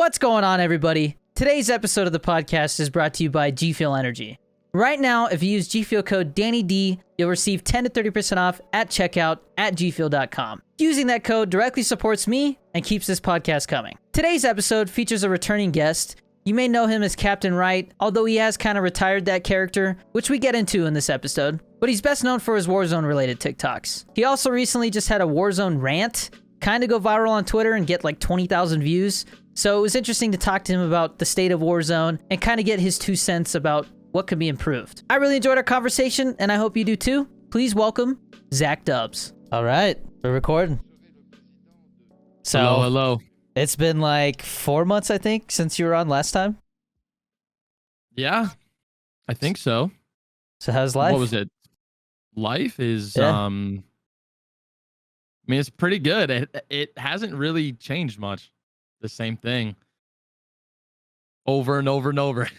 What's going on, everybody? Today's episode of the podcast is brought to you by G Fuel Energy. Right now, if you use G Fuel code DannyD, you'll receive 10 to 30% off at checkout at gfuel.com. Using that code directly supports me and keeps this podcast coming. Today's episode features a returning guest. You may know him as Captain Wright, although he has kind of retired that character, which we get into in this episode. But he's best known for his Warzone-related TikToks. He also recently just had a Warzone rant kind of go viral on Twitter and get like 20,000 views. So it was interesting to talk to him about the state of Warzone and kind of get his 2 cents about what could be improved. I really enjoyed our conversation, and I hope you do too. Please welcome Zachdubs. All right, we're recording. So, hello. It's been like 4 months, I think, since you were on last time. Yeah, I think so. So how's life? What was it? Life is, Yeah. I mean, it's pretty good. It hasn't really changed much. The same thing. Over and over and over.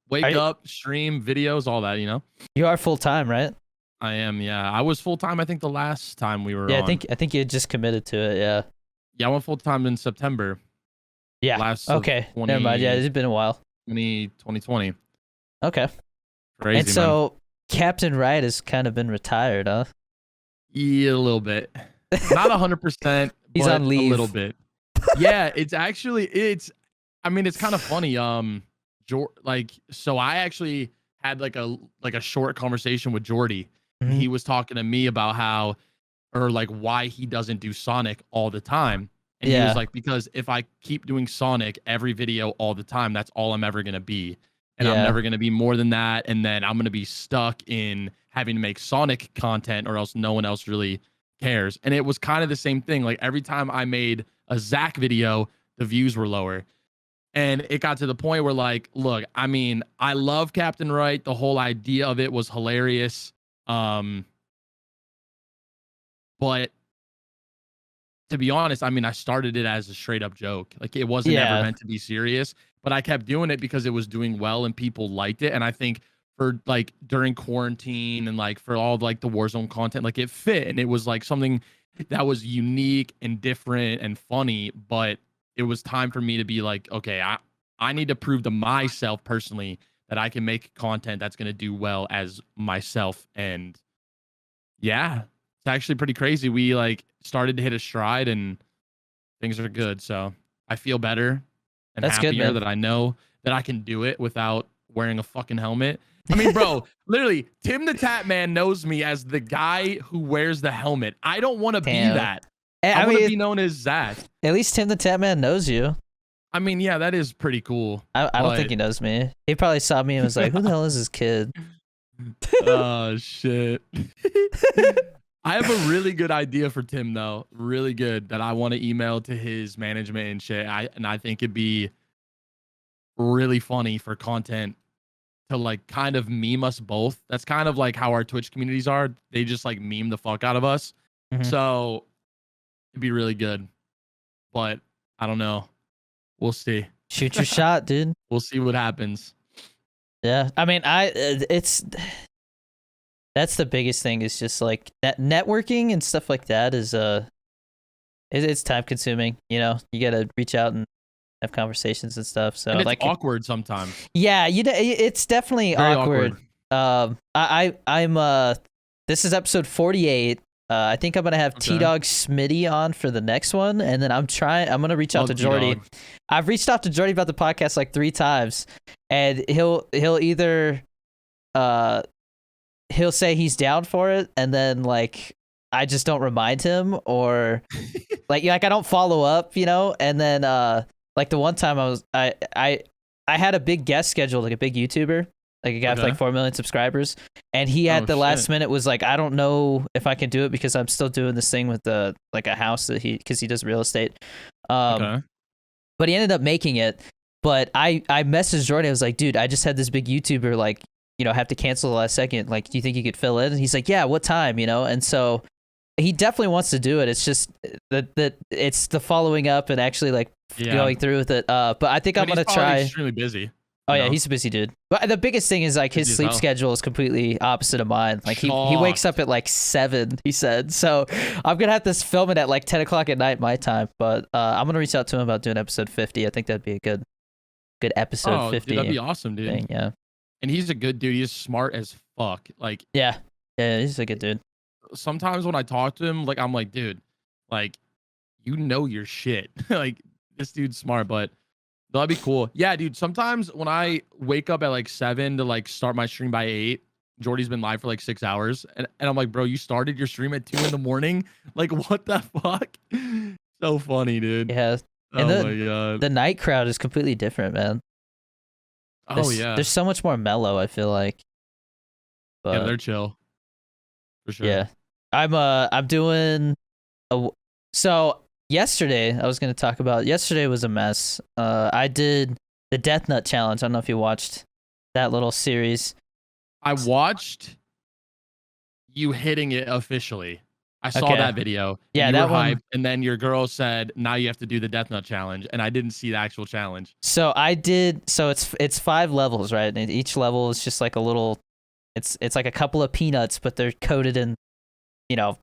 Wake up, stream, videos, all that, you know? You are full-time, right? I am, yeah. I was full-time, I think, the last time we were on. I think you had just committed to it, yeah. Yeah, I went full-time in September. Yeah, okay. Never mind, yeah, it's been a while. 2020. Okay. Crazy, and so, Captain Wright has kind of been retired, huh? Yeah, a little bit. Not 100%, He's but on leave. A little bit. Yeah, it's kind of funny. So I actually had like a short conversation with Jordy. Mm-hmm. He was talking to me about why he doesn't do Sonic all the time. And he was like, because if I keep doing Sonic every video all the time, that's all I'm ever gonna be. And I'm never gonna be more than that. And then I'm gonna be stuck in having to make Sonic content or else no one else really cares. And it was kind of the same thing. Like every time I made a Zach video, the views were lower. And it got to the point where, like, look, I mean, I love Captain Wright. The whole idea of it was hilarious. But to be honest, I mean, I started it as a straight up joke. Like it wasn't ever meant to be serious, but I kept doing it because it was doing well and people liked it. And I think for like during quarantine and like for all like the Warzone content, like it fit and it was like something that was unique and different and funny, but it was time for me to be like, okay, I need to prove to myself personally that I can make content that's going to do well as myself. And yeah, it's actually pretty crazy. We like started to hit a stride and things are good. So I feel better and that's happier good, man. that I know that I can do it without wearing a fucking helmet. I mean, bro, literally, Tim the Tap Man knows me as the guy who wears the helmet. I don't want to be that. I want to be known as Zach. At least Tim the Tap Man knows you. I mean, yeah, that is pretty cool. I don't think he knows me. He probably saw me and was like, who the hell is this kid? Oh, shit. I have a really good idea for Tim, though. Really good, that I want to email to his management and shit. And I think it'd be really funny for content to like kind of meme us both. That's kind of like how our Twitch communities are. They just like meme the fuck out of us. Mm-hmm. So it'd be really good. But I don't know. We'll see. Shoot your shot, dude. We'll see what happens. Yeah. I mean, that's the biggest thing is just like networking and stuff like that is it's time consuming, you know. You got to reach out and have conversations and stuff. So and it's like awkward sometimes. Yeah, it's definitely Very awkward. I'm this is episode 48. I think I'm gonna have T-Dog Smitty on for the next one, and then I'm gonna reach out to Jordy. I've reached out to Jordy about the podcast like 3 times, and he'll either he'll say he's down for it, and then like I just don't remind him, or like I don't follow up, you know, and then like the one time I had a big guest scheduled, like a big YouTuber, like a guy with like 4 million subscribers, and he at the last minute was like, I don't know if I can do it because I'm still doing this thing with the like a house that because he does real estate. But he ended up making it. But I messaged Jordan. I was like, dude, I just had this big YouTuber like, you know, have to cancel the last second. Like, do you think you could fill in? And he's like, yeah, what time? You know, and so he definitely wants to do it. It's just that it's the following up and actually like going through with it. But I think I'm gonna try. Extremely busy. Oh You yeah, know, he's a busy dude. But the biggest thing is like his busy as sleep hell. schedule is completely opposite of mine. Like he wakes up Shocked. at like 7, he said. So I'm gonna have to film it at like 10 o'clock at night my time. But I'm gonna reach out to him about doing episode 50. I think that'd be a good episode Oh, dude, 50 that'd be awesome, dude. thing. Yeah. And he's a good dude. He's smart as fuck. Like Yeah. Yeah, he's a good dude. sometimes when I talk to him, like I'm like, dude, like you know your shit. Like this dude's smart, but that'd be cool. Yeah, dude. Sometimes when I wake up at like 7 to like start my stream by 8, Jordy's been live for like 6 hours, and I'm like, bro, you started your stream at 2 in the morning. Like, what the fuck? So funny, dude. Yeah. And Oh my god. the night crowd is completely different, man. Oh yeah. There's so much more mellow, I feel like. But Yeah, they're chill. For sure. yeah. I'm doing so yesterday I was going to talk about yesterday was a mess. I did the Death Nut challenge. I don't know if you watched that little series. I watched you hitting it officially. I saw Okay. that video. Yeah, you that were one. hyped, and then your girl said, "Now you have to do the Death Nut challenge," and I didn't see the actual challenge. So I did. So it's 5 levels, right? And each level is just like a little. It's like a couple of peanuts, but they're coated in,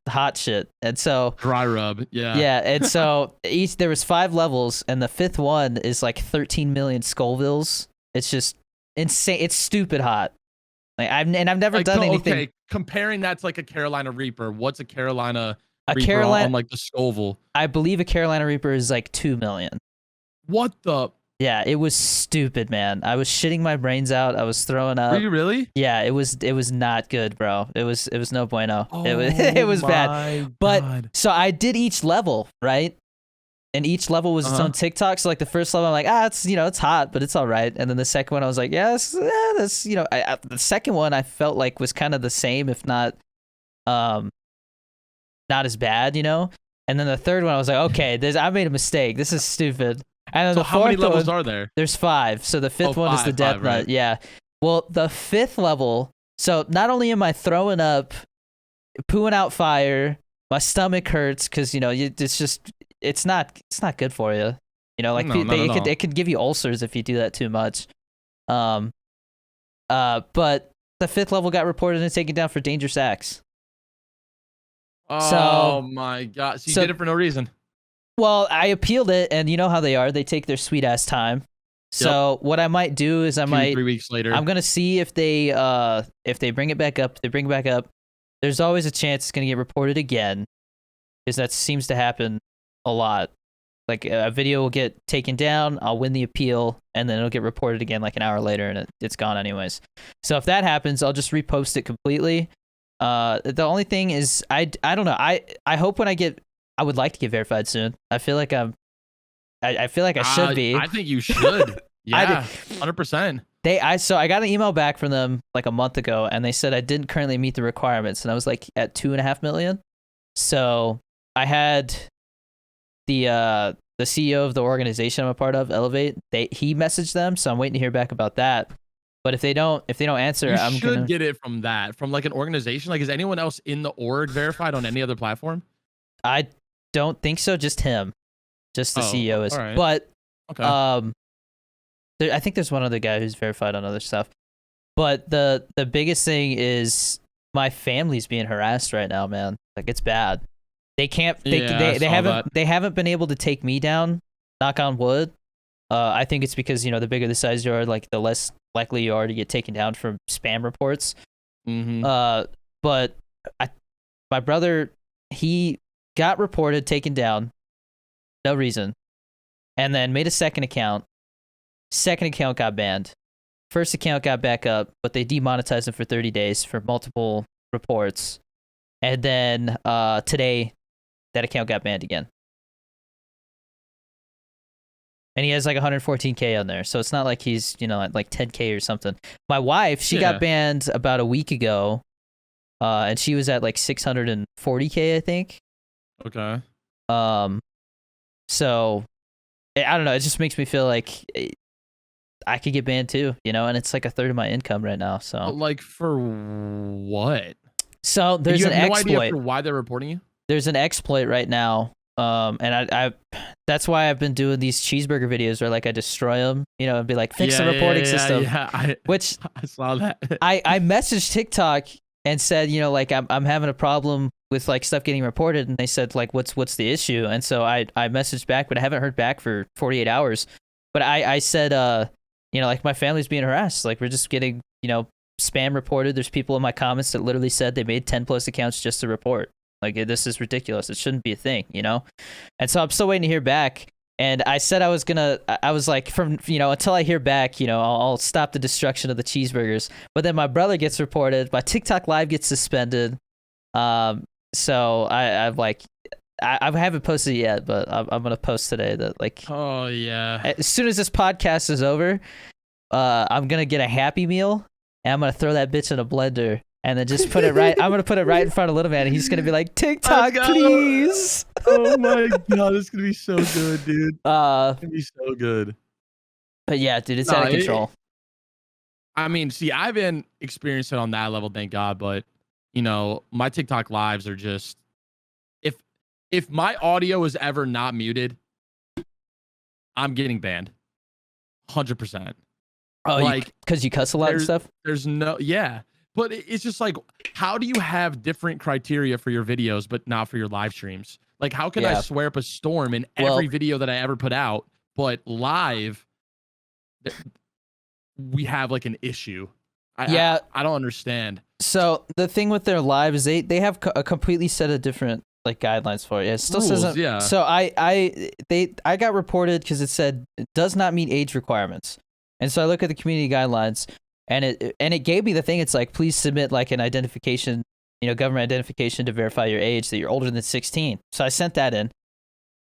hot shit. And so Dry rub. Yeah. yeah, and so there was 5 levels, and the 5th one is like 13 million Scovilles. It's just insane. It's stupid hot. Like I've never Like, done anything. Okay, comparing that to like a Carolina Reaper, what's a Carolina A Reaper Carolina, on like the Scoville? I believe a Carolina Reaper is like 2 million. What the? Yeah, it was stupid, man. I was shitting my brains out. I was throwing up. Were you really? Yeah, it was not good, bro. It was no bueno. Oh, It was bad. my But God. so I did each level, right? And each level was its own TikTok. So like the first level, I'm like, it's it's hot, but it's all right. And then the second one, I was like, yes, that's the second one I felt like was kind of the same, if not, not as bad, And then the third one, I was like, okay, I made a mistake. This is stupid. And then So the how many fourth levels one, are there? there's 5. So the 5th one is the 5, Death Nut. right. Yeah. Well, the 5th level. So not only am I throwing up, pooing out fire, my stomach hurts because it's not good for you. Like No, not at all. it could give you ulcers if you do that too much. But the 5th level got reported and taken down for dangerous acts. Oh my God! So you did it for no reason. Well, I appealed it, and you know how they are. They take their sweet ass time. So what I might do is 3 weeks later. I'm gonna see if they bring it back up. They bring it back up. There's always a chance it's gonna get reported again, because that seems to happen a lot. Like a video will get taken down, I'll win the appeal, and then it'll get reported again like an hour later, and it's gone anyways. So if that happens, I'll just repost it completely. The only thing is I don't know. I hope when I would like to get verified soon. I feel like I feel like I should be. I think you should. Yeah, 100%. So I got an email back from them like a month ago, and they said I didn't currently meet the requirements, and I was like at 2.5 million. So I had the CEO of the organization I'm a part of, Elevate. He messaged them, so I'm waiting to hear back about that. But if they don't answer, I'm gonna get it from like an organization. Like, is anyone else in the org verified on any other platform? I don't think so. Just him, just the CEO is. Right. But okay. I think there's one other guy who's verified on other stuff. But the biggest thing is my family's being harassed right now, man. Like it's bad. They can't. They haven't been able to take me down. Knock on wood. I think it's because the bigger the size you are, like the less likely you are to get taken down from spam reports. Mm-hmm. But my brother, he got reported, taken down, no reason, and then made a second account. Second account got banned. First account got back up, but they demonetized him for 30 days for multiple reports. And then today, that account got banned again. And he has like 114K on there. So it's not like he's, like 10K or something. My wife, she got banned about a week ago. And she was at like 640K, I think. Okay. So I don't know. It just makes me feel like I could get banned too, and it's like a third of my income right now. So like for what? So there's an exploit. No idea for why they're reporting you? There's an exploit right now And I that's why I've been doing these cheeseburger videos where like I destroy them, you know, and be like, fix the reporting system. Yeah, which I saw that. I messaged TikTok and said, you know, like I'm having a problem with like stuff getting reported, and they said like, what's the issue? And so I messaged back, but I haven't heard back for 48 hours. But I said, you know, like my family's being harassed. Like we're just getting, you know, spam reported. There's people in my comments that literally said they made 10 plus accounts just to report. Like this is ridiculous. It shouldn't be a thing, you know? And so I'm still waiting to hear back. And I said I was like, from, you know, until I hear back, you know, I'll stop the destruction of the cheeseburgers. But then my brother gets reported. My TikTok live gets suspended. So I'm like, I haven't posted it yet, but I'm going to post today that like, oh yeah. As soon as this podcast is over, I'm going to get a Happy Meal and I'm going to throw that bitch in a blender. And then just put it right. I'm gonna put it right in front of Little Man, and he's gonna be like, "TikTok, please." Oh my god, it's gonna be so good, dude. It's gonna be so good. But yeah, dude, it's out of control. I mean, see, I haven't experienced it on that level, thank God. But you know, my TikTok lives are just if my audio is ever not muted, I'm getting banned, 100%. Oh, like because you cuss a lot and stuff. There's no, yeah. But it's just like, how do you have different criteria for your videos, but not for your live streams? Like, how can I swear up a storm in every video that I ever put out, but live, we have like an issue? I don't understand. So the thing with their lives, they have a completely set of different like guidelines for it. It still says, yeah. So I got reported because it said it does not meet age requirements, and so I look at the community guidelines. And it gave me the thing. It's like, please submit like an identification, you know, government identification to verify your age, that you're older than 16. So I sent that in,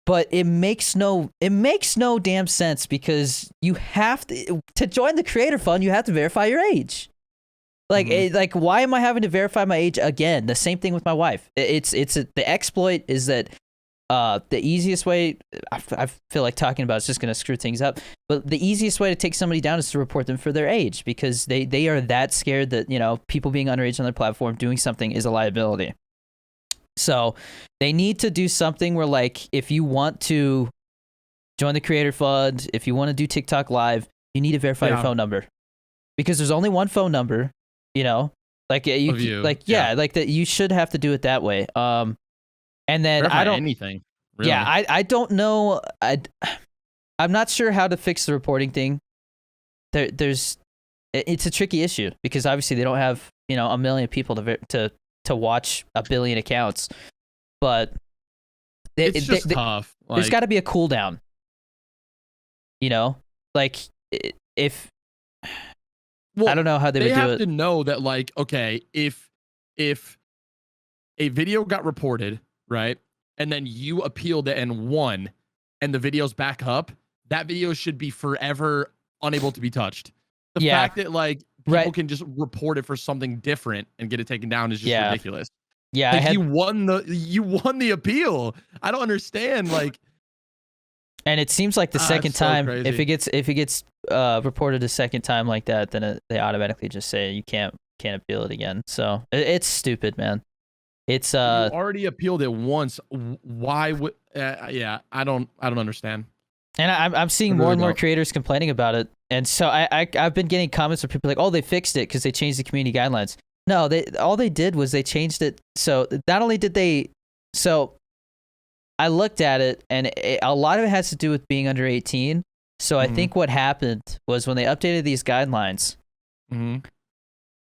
but it makes no damn sense, because you have to join the creator fund. You have to verify your age. Like, like, why am I having to verify my age again? The same thing with my wife. The exploit is that the easiest way, I feel like talking about it's just going to screw things up, but the easiest way to take somebody down is to report them for their age, because they are that scared that, you know, people being underage on their platform doing something is a liability. So they need to do something where, like, if you want to join the creator fund, if you want to do TikTok live, you need to verify your phone number, because there's only one phone number, you know, like like that you should have to do it that way. And then I don't anything. Really. Yeah, I don't know. I'm not sure how to fix the reporting thing. It's a tricky issue, because obviously they don't have, you know, 1 million people to watch 1 billion accounts, but it's just tough. There's got to be a cooldown. You know, like if I don't know how they would do it. They have to know that, like, okay, if a video got reported, right, and then you appealed it and won, and the video's back up, that video should be forever unable to be touched. The fact that, like, people can just report it for something different and get it taken down is just ridiculous. Yeah, like, you won the appeal. I don't understand, like. And it seems like the second time, if it gets reported a second time like that, then they automatically just say you can't appeal it again. So it's stupid, man. It's you already appealed it once. Why would? I don't understand. And I'm seeing more and more creators complaining about it. And so I've been getting comments from people like, oh, they fixed it because they changed the community guidelines. No, all they did was they changed it. So not only did they, so I looked at it, and a lot of it has to do with being under 18. So I think what happened was when they updated these guidelines,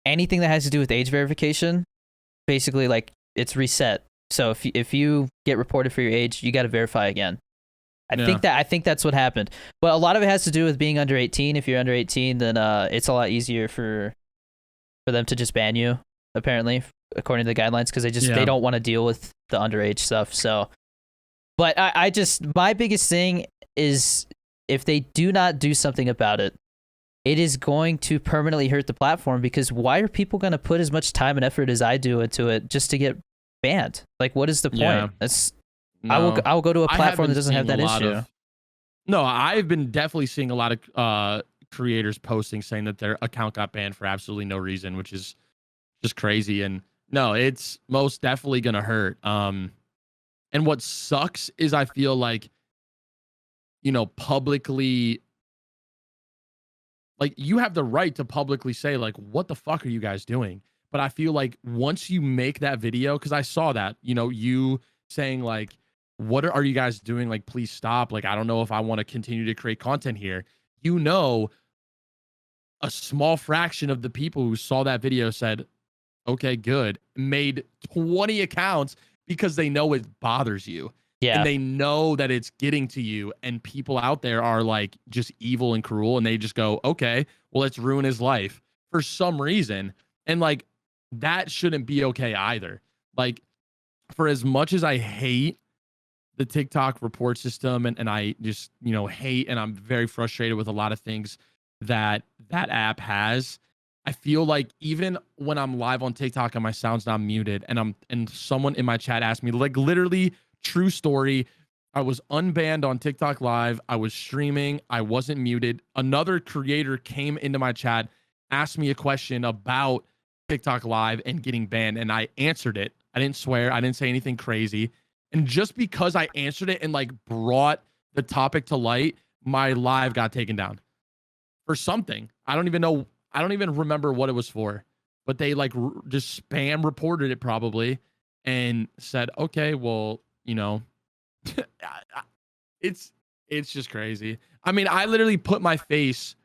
anything that has to do with age verification, basically, like, it's reset. So if you get reported for your age, you got to verify again. I think that's what happened. But a lot of it has to do with being under 18. If you're under 18, then it's a lot easier for them to just ban you, apparently, according to the guidelines, because they don't want to deal with the underage stuff. So, but my biggest thing is, if they do not do something about it, it is going to permanently hurt the platform, because why are people going to put as much time and effort as I do into it just to get banned? Like, what is the point? Yeah. I will go to a platform that doesn't have that issue. No, I've been definitely seeing a lot of creators posting saying that their account got banned for absolutely no reason, which is just crazy. And no, it's most definitely gonna hurt. And And what sucks is I feel like, publicly, like you have the right to publicly say like, what the fuck are you guys doing? But I feel like once you make that video, because I saw that, you saying like, what are you guys doing? Like, please stop. Like, I don't know if I want to continue to create content here. A small fraction of the people who saw that video said, okay, good, made 20 accounts because they know it bothers you. Yeah. And they know that it's getting to you, and people out there are like just evil and cruel, and they just go, okay, well, let's ruin his life for some reason. And like, that shouldn't be okay either. Like, for as much as I hate the TikTok report system, and I just, hate, and I'm very frustrated with a lot of things that app has, I feel like even when I'm live on TikTok and my sound's not muted, and someone in my chat asked me, like, literally, true story, I was unbanned on TikTok live, I was streaming, I wasn't muted, another creator came into my chat, asked me a question about TikTok live and getting banned, and I answered it. I didn't swear, I didn't say anything crazy, and just because I answered it and like brought the topic to light, my live got taken down for something. I don't even remember what it was for, but they like just spam reported it probably and said, okay, well, it's just crazy. I mean, I literally put my face,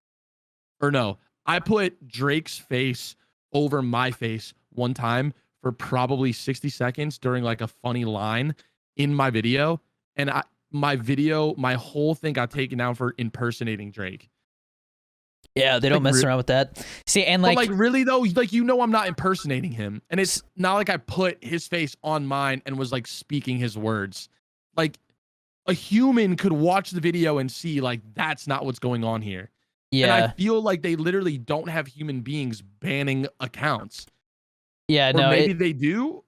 I put Drake's face over my face one time for probably 60 seconds during like a funny line in my video. And my whole thing got taken down for impersonating Drake. Yeah, they don't mess around with that. See, and like, really though, like, I'm not impersonating him, and it's not like I put his face on mine and was like speaking his words. Like, a human could watch the video and see like that's not what's going on here. Yeah, and I feel like they literally don't have human beings banning accounts. Yeah, or no, maybe they do.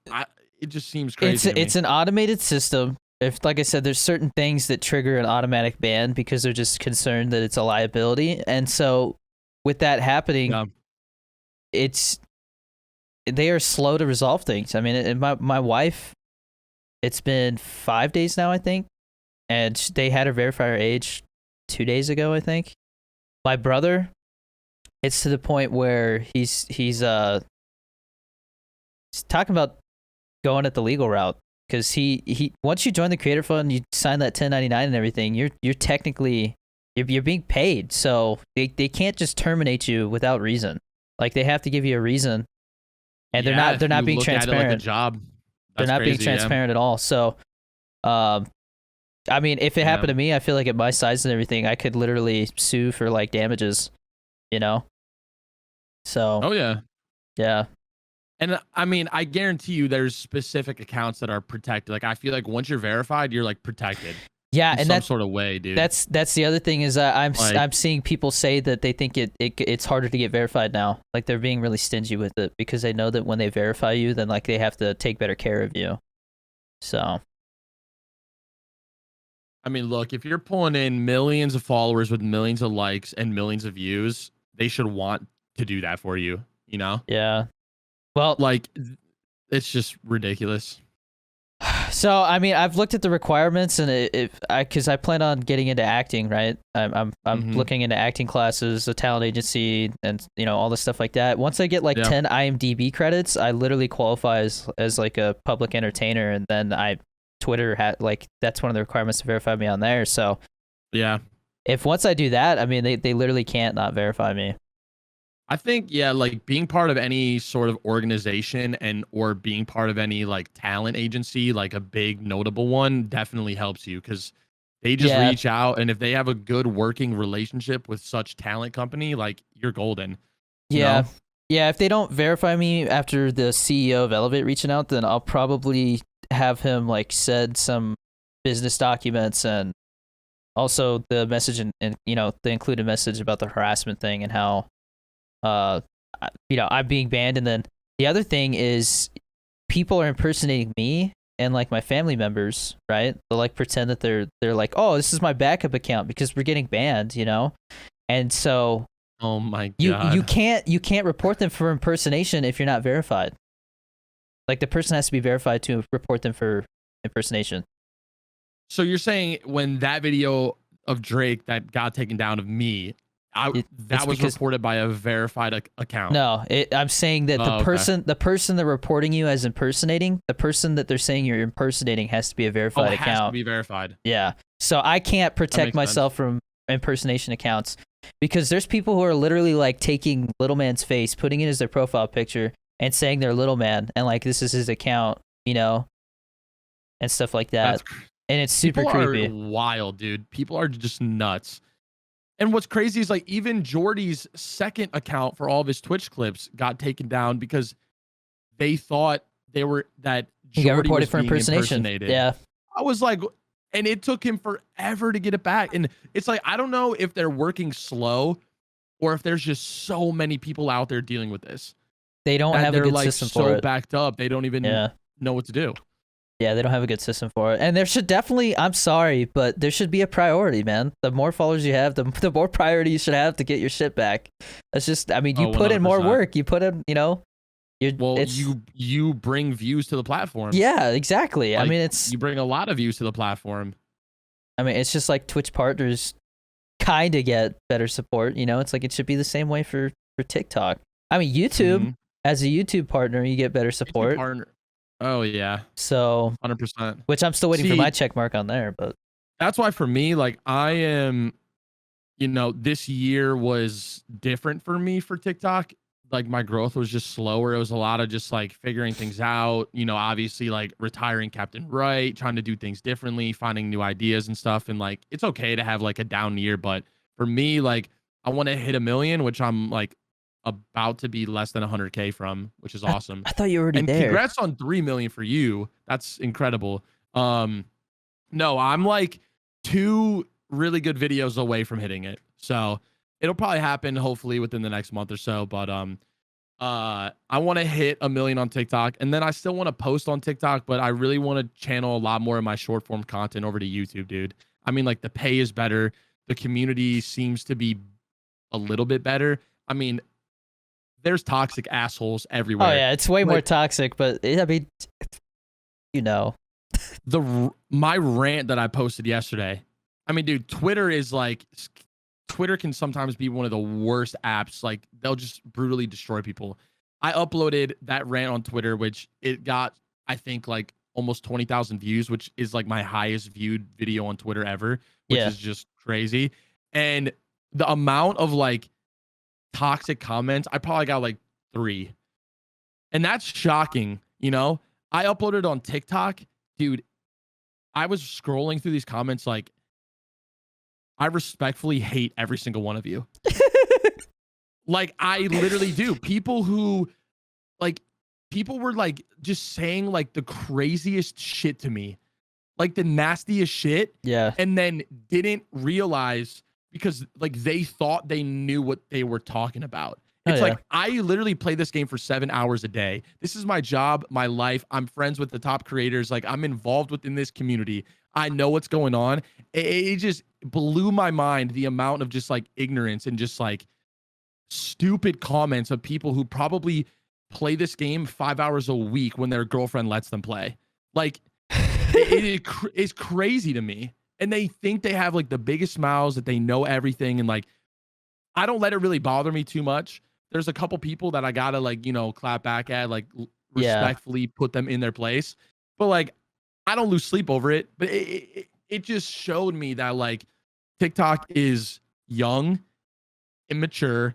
It just seems crazy. It's an automated system. If, like I said, there's certain things that trigger an automatic ban because they're just concerned that it's a liability. And so with that happening, they are slow to resolve things. I mean, my wife, it's been 5 days now, I think, and they had her verify her age 2 days ago, I think. My brother, it's to the point where he's talking about going at the legal route. Because he once you join the creator fund, you sign that 1099 and everything, you're technically you're being paid. So they can't just terminate you without reason. Like, they have to give you a reason, and they're not being transparent. Like a job. They're not being transparent at all. So, I mean, if it happened to me, I feel like at my size and everything, I could literally sue for like damages. So. Oh yeah. Yeah. And I mean, I guarantee you there's specific accounts that are protected. Like, I feel like once you're verified, you're like protected. Yeah, in some sort of way, dude. That's the other thing is I'm seeing people say that they think it's harder to get verified now. Like, they're being really stingy with it because they know that when they verify you, then like they have to take better care of you. So. I mean, look, if you're pulling in millions of followers with millions of likes and millions of views, they should want to do that for you, Yeah. Well, like, it's just ridiculous. So, I mean, I've looked at the requirements, and because I plan on getting into acting, right? I'm looking into acting classes, a talent agency, and all this stuff like that. Once I get like 10 IMDb credits, I literally qualify as like a public entertainer, and then Twitter that's one of the requirements to verify me on there. So, yeah, if once I do that, I mean, they literally can't not verify me. I think, like being part of any sort of organization or being part of any like talent agency, like a big notable one, definitely helps you because they just reach out, and if they have a good working relationship with such talent company, like, you're golden. Yeah. Yeah, if they don't verify me after the CEO of Elevate reaching out, then I'll probably have him like send some business documents and also the message and the included message about the harassment thing and how I'm being banned. And then the other thing is people are impersonating me and like my family members, right? They'll like pretend that they're like, oh, this is my backup account because we're getting banned, And so oh my God. You can't report them for impersonation if you're not verified. Like, the person has to be verified to report them for impersonation. So you're saying when that video of Drake that got taken down of me, that was reported by a verified account? No, I'm saying that the person they're reporting you as impersonating, the person that they're saying you're impersonating has to be a verified account. Has to be verified. Yeah. So I can't protect myself from impersonation accounts because there's people who are literally like taking Little Man's face, putting it as their profile picture, and saying they're Little Man, and like this is his account, you know, and stuff like that. And it's super creepy. People are wild, dude. People are just nuts. And what's crazy is like even Jordy's second account for all of his Twitch clips got taken down because they thought that he got reported for impersonation. Yeah. I was like, and it took him forever to get it back. And it's like, I don't know if they're working slow or if there's just so many people out there dealing with this. They don't have a good system for it. They're so backed up. They don't even know what to do. Yeah, they don't have a good system for it. And there should definitely, I'm sorry, but there should be a priority, man. The more followers you have, the more priority you should have to get your shit back. That's just, I mean, you put in more work. You put in, you know. You bring views to the platform. Yeah, exactly. Like, I mean, you bring a lot of views to the platform. I mean, it's just like Twitch partners kind of get better support, you know? It's like it should be the same way for TikTok. I mean, YouTube, as a YouTube partner, you get better support. Oh, yeah. So 100%. Which I'm still waiting for my check mark on there, but that's why for me, like I am, you know, this year was different for me for TikTok. Like my growth was just slower. It was a lot of just like figuring things out, you know, obviously like retiring Captain Right, trying to do things differently, finding new ideas and stuff. And like, it's okay to have like a down year, but for me, like I want to hit 1 million, which I'm like about to be less than 100K from, which is awesome. I thought you were already there. Congrats on 3 million for you. That's incredible. No, I'm like 2 really good videos away from hitting it. So it'll probably happen hopefully within the next month or so. But I want to hit 1 million on TikTok, and then I still want to post on TikTok, but I really want to channel a lot more of my short form content over to YouTube, dude. I mean, like the pay is better. The community seems to be a little bit better. I mean, there's toxic assholes everywhere. Oh yeah, it's way more toxic, but I mean, you know, my rant that I posted yesterday. I mean, dude, Twitter can sometimes be one of the worst apps. Like they'll just brutally destroy people. I uploaded that rant on Twitter, which it got, I think, like almost 20,000 views, which is like my highest viewed video on Twitter ever, which is just crazy. And the amount of like toxic comments, I probably got like 3. And that's shocking, you know? I uploaded on TikTok, dude. I was scrolling through these comments like, I respectfully hate every single one of you. Like, I literally do. People were like just saying like the craziest shit to me, like the nastiest shit. Yeah. And then didn't realize because like they thought they knew what they were talking about. It's like, I literally play this game for 7 hours a day. This is my job, my life. I'm friends with the top creators. Like I'm involved within this community. I know what's going on. It just blew my mind, the amount of just like ignorance and just like stupid comments of people who probably play this game 5 hours a week when their girlfriend lets them play. Like it's crazy to me. And they think they have like the biggest smiles, that they know everything. And like, I don't let it really bother me too much. There's a couple people that I gotta like, you know, clap back at, like respectfully put them in their place. But like, I don't lose sleep over it. But it just showed me that like TikTok is young, immature,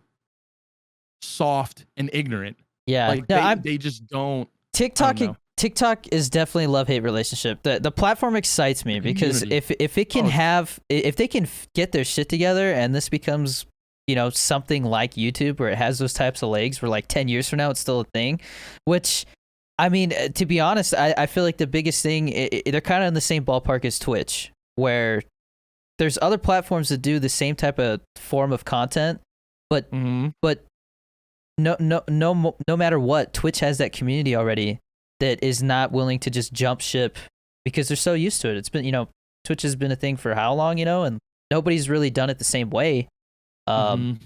soft, and ignorant. Yeah, like they just don't. TikTok is definitely a love-hate relationship. The platform excites me because if it can if they can get their shit together and this becomes, you know, something like YouTube where it has those types of legs where like 10 years from now it's still a thing, which I mean, to be honest, I feel like the biggest thing, they're kind of in the same ballpark as Twitch, where there's other platforms that do the same type of form of content, but no matter what, Twitch has that community already that is not willing to just jump ship because they're so used to it. It's been, you know, Twitch has been a thing for how long, you know, and nobody's really done it the same way. And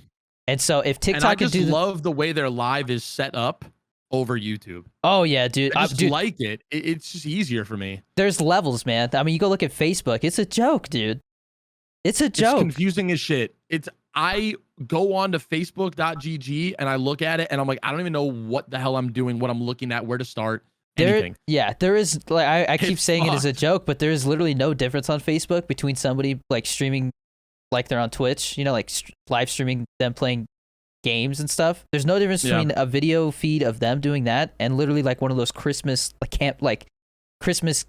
so if TikTok love the way their live is set up over YouTube. Oh yeah, dude. I just Dude, like it. It's just easier for me. there's levels, man. I mean, you go look at Facebook. It's a joke, dude. It's a It's joke. confusing as shit. I go on to facebook.gg and I look at it and I'm like, I don't even know what the hell I'm doing, what I'm looking at, where to start, anything. There is like I keep saying it as a fucked. joke, but there is literally no difference on Facebook between somebody like streaming like they're on Twitch, you know, like live streaming them playing games and stuff. There's no difference between a video feed of them doing that and literally like one of those Christmas Christmas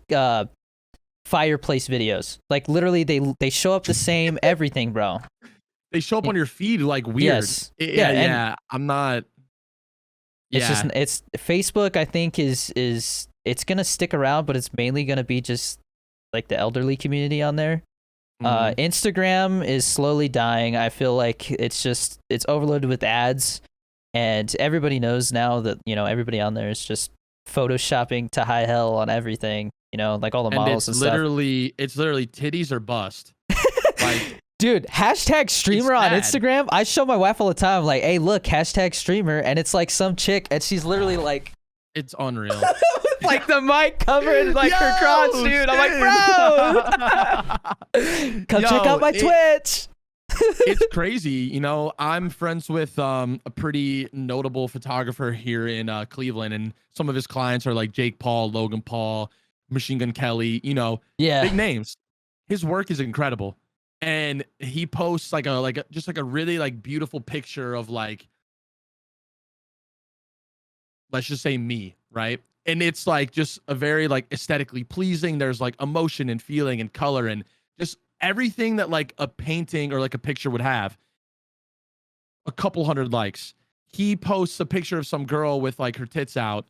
fireplace videos. Like literally they show up the same everything, bro. They show up on your feed like weird. Yes. Yeah. I'm not. It's just it's Facebook. I think is it's gonna stick around, but it's mainly gonna be just like the elderly community on there. Instagram is slowly dying. I feel like it's overloaded with ads, and everybody knows now that everybody on there is just photoshopping to high hell on everything. Like all the models and stuff. It's literally titties or bust. Like. Dude, hashtag streamer on Instagram. I show my wife all the time, like, hey, look, hashtag streamer, and it's like some chick, and she's literally like, it's unreal. like the mic covered like her crotch, dude. I'm like, bro, come check out my Twitch. It's crazy. I'm friends with a pretty notable photographer here in Cleveland, and some of his clients are like Jake Paul, Logan Paul, Machine Gun Kelly, big names. His work is incredible. And he posts like a really like beautiful picture of like, let's just say me, right? And it's like just a very like aesthetically pleasing. There's like emotion and feeling and color and just everything that like a painting or like a picture would have. A couple hundred likes. He posts a picture of some girl with like her tits out,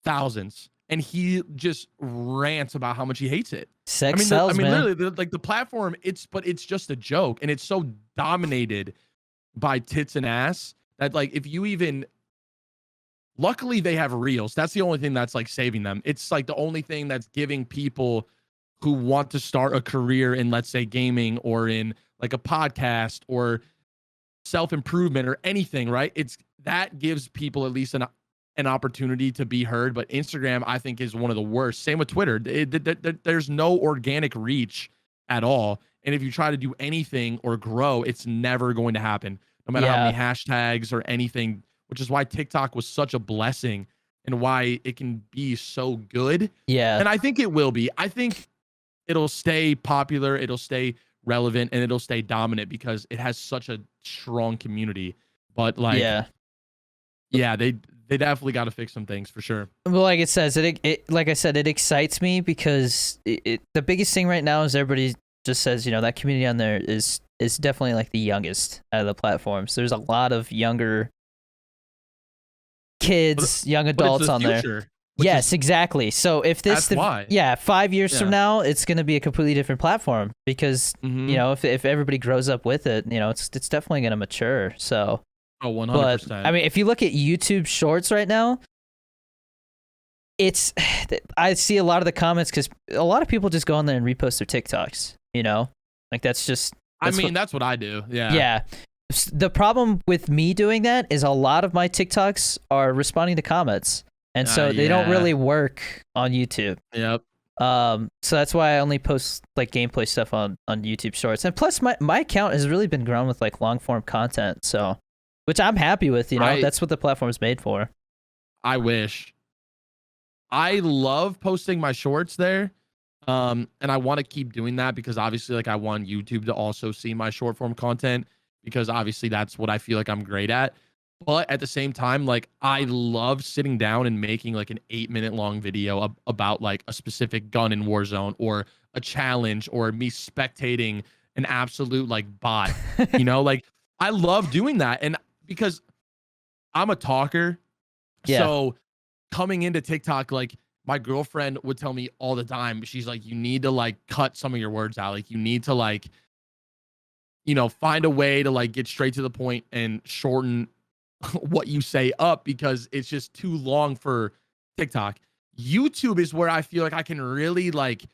thousands. And he just rants about how much he hates it. Sex sells, man. Literally, like the platform, it's just a joke, and it's so dominated by tits and ass that like if you even, luckily they have reels. That's the only thing that's like saving them. It's like the only thing that's giving people who want to start a career in, let's say, gaming or in like a podcast or self-improvement or anything, right? It's that gives people at least an opportunity to be heard, but Instagram I think is one of the worst. Same with Twitter. There's no organic reach at all, and if you try to do anything or grow, it's never going to happen, no matter how many hashtags or anything. Which is why TikTok was such a blessing and why it can be so good. Yeah, and I think it will be. I think it'll stay popular, it'll stay relevant, and it'll stay dominant because it has such a strong community. But like, they definitely got to fix some things for sure. Well, like it says, it like I said, it excites me because the biggest thing right now is everybody just says, that community on there is definitely like the youngest out of the platforms. There's a lot of younger kids, young adults on there. Yes, exactly. So if this, 5 years from now, it's going to be a completely different platform because, if everybody grows up with it, it's definitely going to mature. So. Oh, 100%. But, I mean, if you look at YouTube Shorts right now, I see a lot of the comments because a lot of people just go on there and repost their TikToks, Like that's what I do. Yeah. Yeah. The problem with me doing that is a lot of my TikToks are responding to comments. And so they don't really work on YouTube. Yep. So that's why I only post like gameplay stuff on YouTube Shorts. And plus my account has really been grown with like long form content. So. Which I'm happy with, that's what the platform's made for. I wish. I love posting my shorts there. And I want to keep doing that because obviously like I want YouTube to also see my short form content because obviously that's what I feel like I'm great at. But at the same time, like I love sitting down and making like an 8-minute long video about like a specific gun in Warzone or a challenge or me spectating an absolute like bot, like I love doing that. And because I'm a talker. So coming into TikTok, like my girlfriend would tell me all the time, she's like, you need to like cut some of your words out. Like you need to like, find a way to like get straight to the point and shorten what you say up because it's just too long for TikTok. YouTube is where I feel like I can really like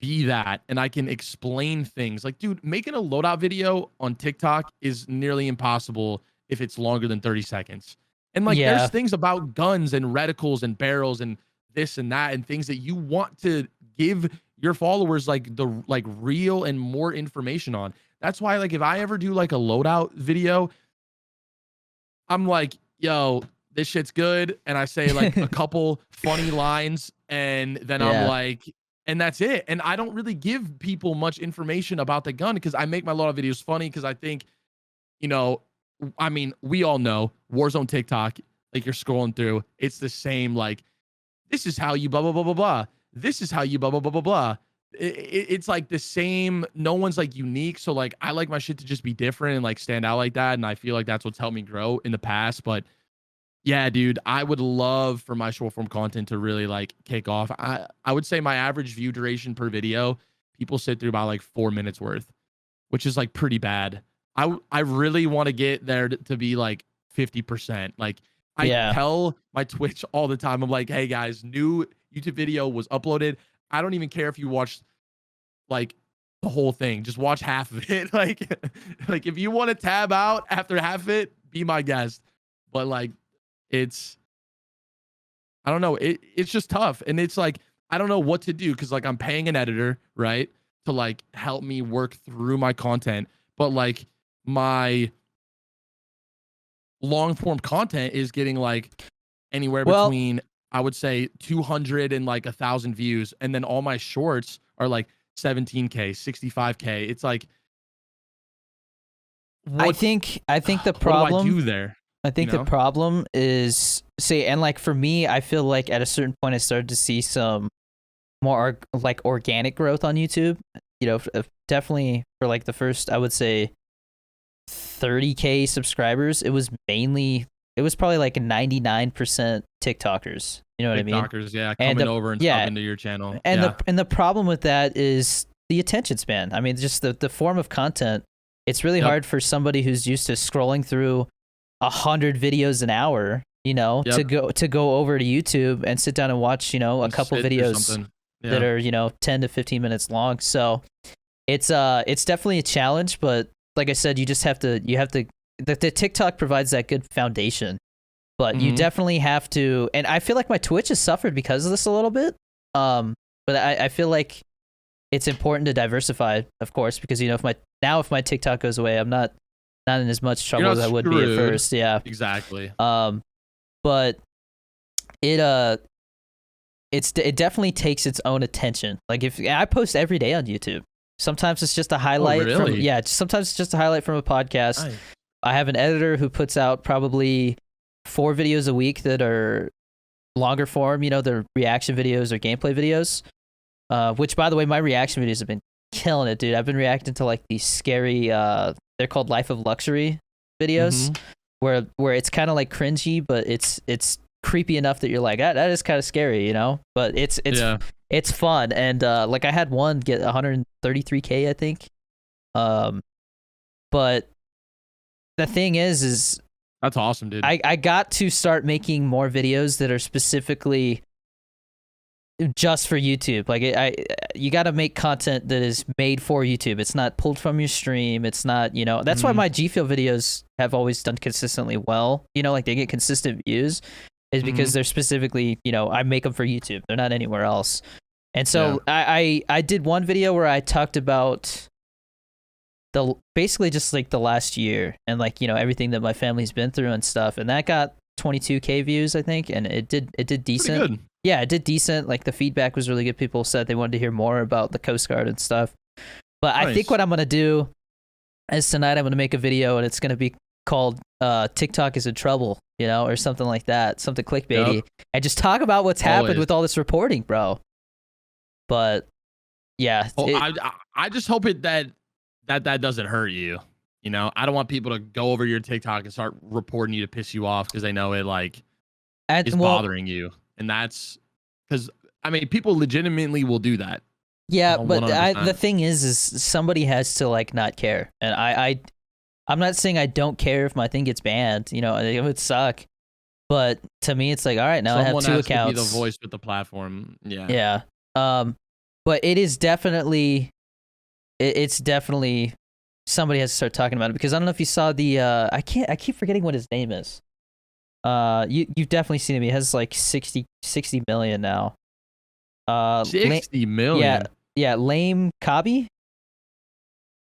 be that and I can explain things. Like, dude, making a loadout video on TikTok is nearly impossible if it's longer than 30 seconds. And like Yeah. there's things about guns and reticles and barrels and this and that and things that you want to give your followers like the like real and more information on. That's why like if I ever do like a loadout video, I'm like, yo, this shit's good. And I say like a couple funny lines and then I'm Yeah. like, and that's it. And I don't really give people much information about the gun because I make my loadout videos funny because I think, you know, I mean, we all know Warzone TikTok, like you're scrolling through, it's the same, like, this is how you blah, blah, blah, blah, blah. This is how you blah, blah, blah, blah, blah. It's like the same. No one's like unique. So like, I like my shit to just be different and like stand out like that. And I feel like that's what's helped me grow in the past. But yeah, dude, I would love for my short form content to really like kick off. I would say my average view duration per video, people sit through about like 4 minutes worth, which is like pretty bad. I really want to get there to be like 50%. Like I tell my Twitch all the time, I'm like, hey guys, new YouTube video was uploaded. I don't even care if you watch like the whole thing. Just watch half of it. Like if you want to tab out after half of it, be my guest. But like it's I don't know. It's just tough. And it's like I don't know what to do because like I'm paying an editor, right? To like help me work through my content. But like my long form content is getting like anywhere between I would say 200 and like 1,000 views, and then all my shorts are like 17K, 65K. It's like I think the problem what do I do there? I think the problem is and like for me, I feel like at a certain point I started to see some more like organic growth on YouTube. You know, definitely for like the first, I would say 30K subscribers, it was probably like 99% TikTokers. You know what I mean? TikTokers, yeah, coming over and subbing to your channel. And the problem with that is the attention span. I mean, just the form of content. It's really hard for somebody who's used to scrolling through 100 videos an hour, you know, to go over to YouTube and sit down and watch, you know, a couple videos that are, you know, 10 to 15 minutes long. So it's definitely a challenge, but like I said, you have to the TikTok provides that good foundation, but you definitely have to, and I feel like my Twitch has suffered because of this a little bit. But I feel like it's important to diversify, of course, because, you know, if my TikTok goes away, I'm not in as much trouble as I would be at first. Yeah, exactly. But it definitely takes its own attention. Like if I post every day on YouTube, sometimes it's just a highlight. Oh, really? Sometimes it's just a highlight from a podcast. Nice. I have an editor who puts out probably 4 videos a week that are longer form. You know, they're reaction videos or gameplay videos. Which, by the way, my reaction videos have been killing it, dude. I've been reacting to like these scary. They're called Life of Luxury videos, where it's kind of like cringy, but it's creepy enough that you're like, that is kind of scary, you know. But it's fun, and like I had one get 133K, I think. But the thing is that's awesome, dude. I got to start making more videos that are specifically just for YouTube. Like you got to make content that is made for YouTube. It's not pulled from your stream. It's not, you know, that's why my G Fuel videos have always done consistently well. You know, like they get consistent views is because they're specifically, you know, I make them for YouTube. They're not anywhere else. And so I did one video where I talked about basically just like the last year and like, you know, everything that my family's been through and stuff. And that got 22K views, I think. And it did decent. Pretty good. Yeah, it did decent. Like the feedback was really good. People said they wanted to hear more about the Coast Guard and stuff. But I think what I'm going to do is tonight I'm going to make a video and it's going to be called TikTok is in trouble, you know, or something like that, something clickbaity, and just talk about what's happened with all this reporting, bro. But yeah, I just hope that doesn't hurt you. You know, I don't want people to go over your TikTok and start reporting you to piss you off because they know it like is bothering you. And that's because, I mean, people legitimately will do that. Yeah, but the thing is somebody has to like not care. And I'm not saying I don't care if my thing gets banned. You know, it would suck. But to me, it's like, all right, now I have 2 accounts. To be the voice with the platform. Yeah. Yeah. But it is definitely, it's definitely somebody has to start talking about it because I don't know if you saw the I keep forgetting what his name is. You've definitely seen him. He has like 60 million now. 60 million. Yeah, Lame Kabi.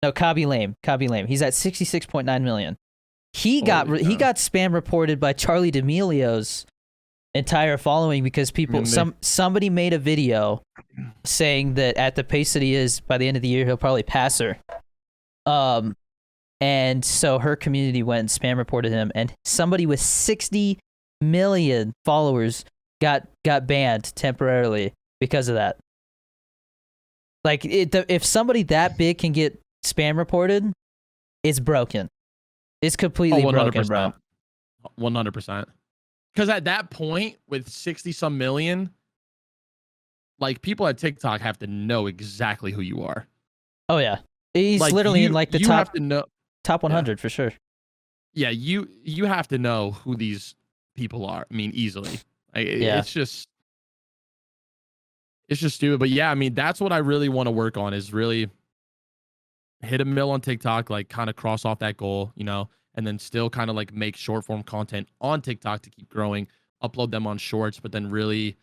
No, Kabi Lame. He's at 66.9 million. He got spam reported by Charlie D'Amelio's entire following because somebody made a video saying that at the pace that he is, by the end of the year he'll probably pass her. And so her community went and spam reported him, and somebody with 60 million followers got banned temporarily because of that. Like, if somebody that big can get spam reported, it's broken. It's completely broken, bro. 100%. Because at that point, with 60-some million, like, people at TikTok have to know exactly who you are. Oh, yeah. He's like, literally in, like, the top 100 for sure. Yeah, you have to know who these people are. I mean, easily. It's just stupid. But yeah, I mean, that's what I really want to work on, is really hit a mill on TikTok, like kind of cross off that goal, you know, and then still kind of like make short form content on TikTok to keep growing, upload them on shorts, but then really,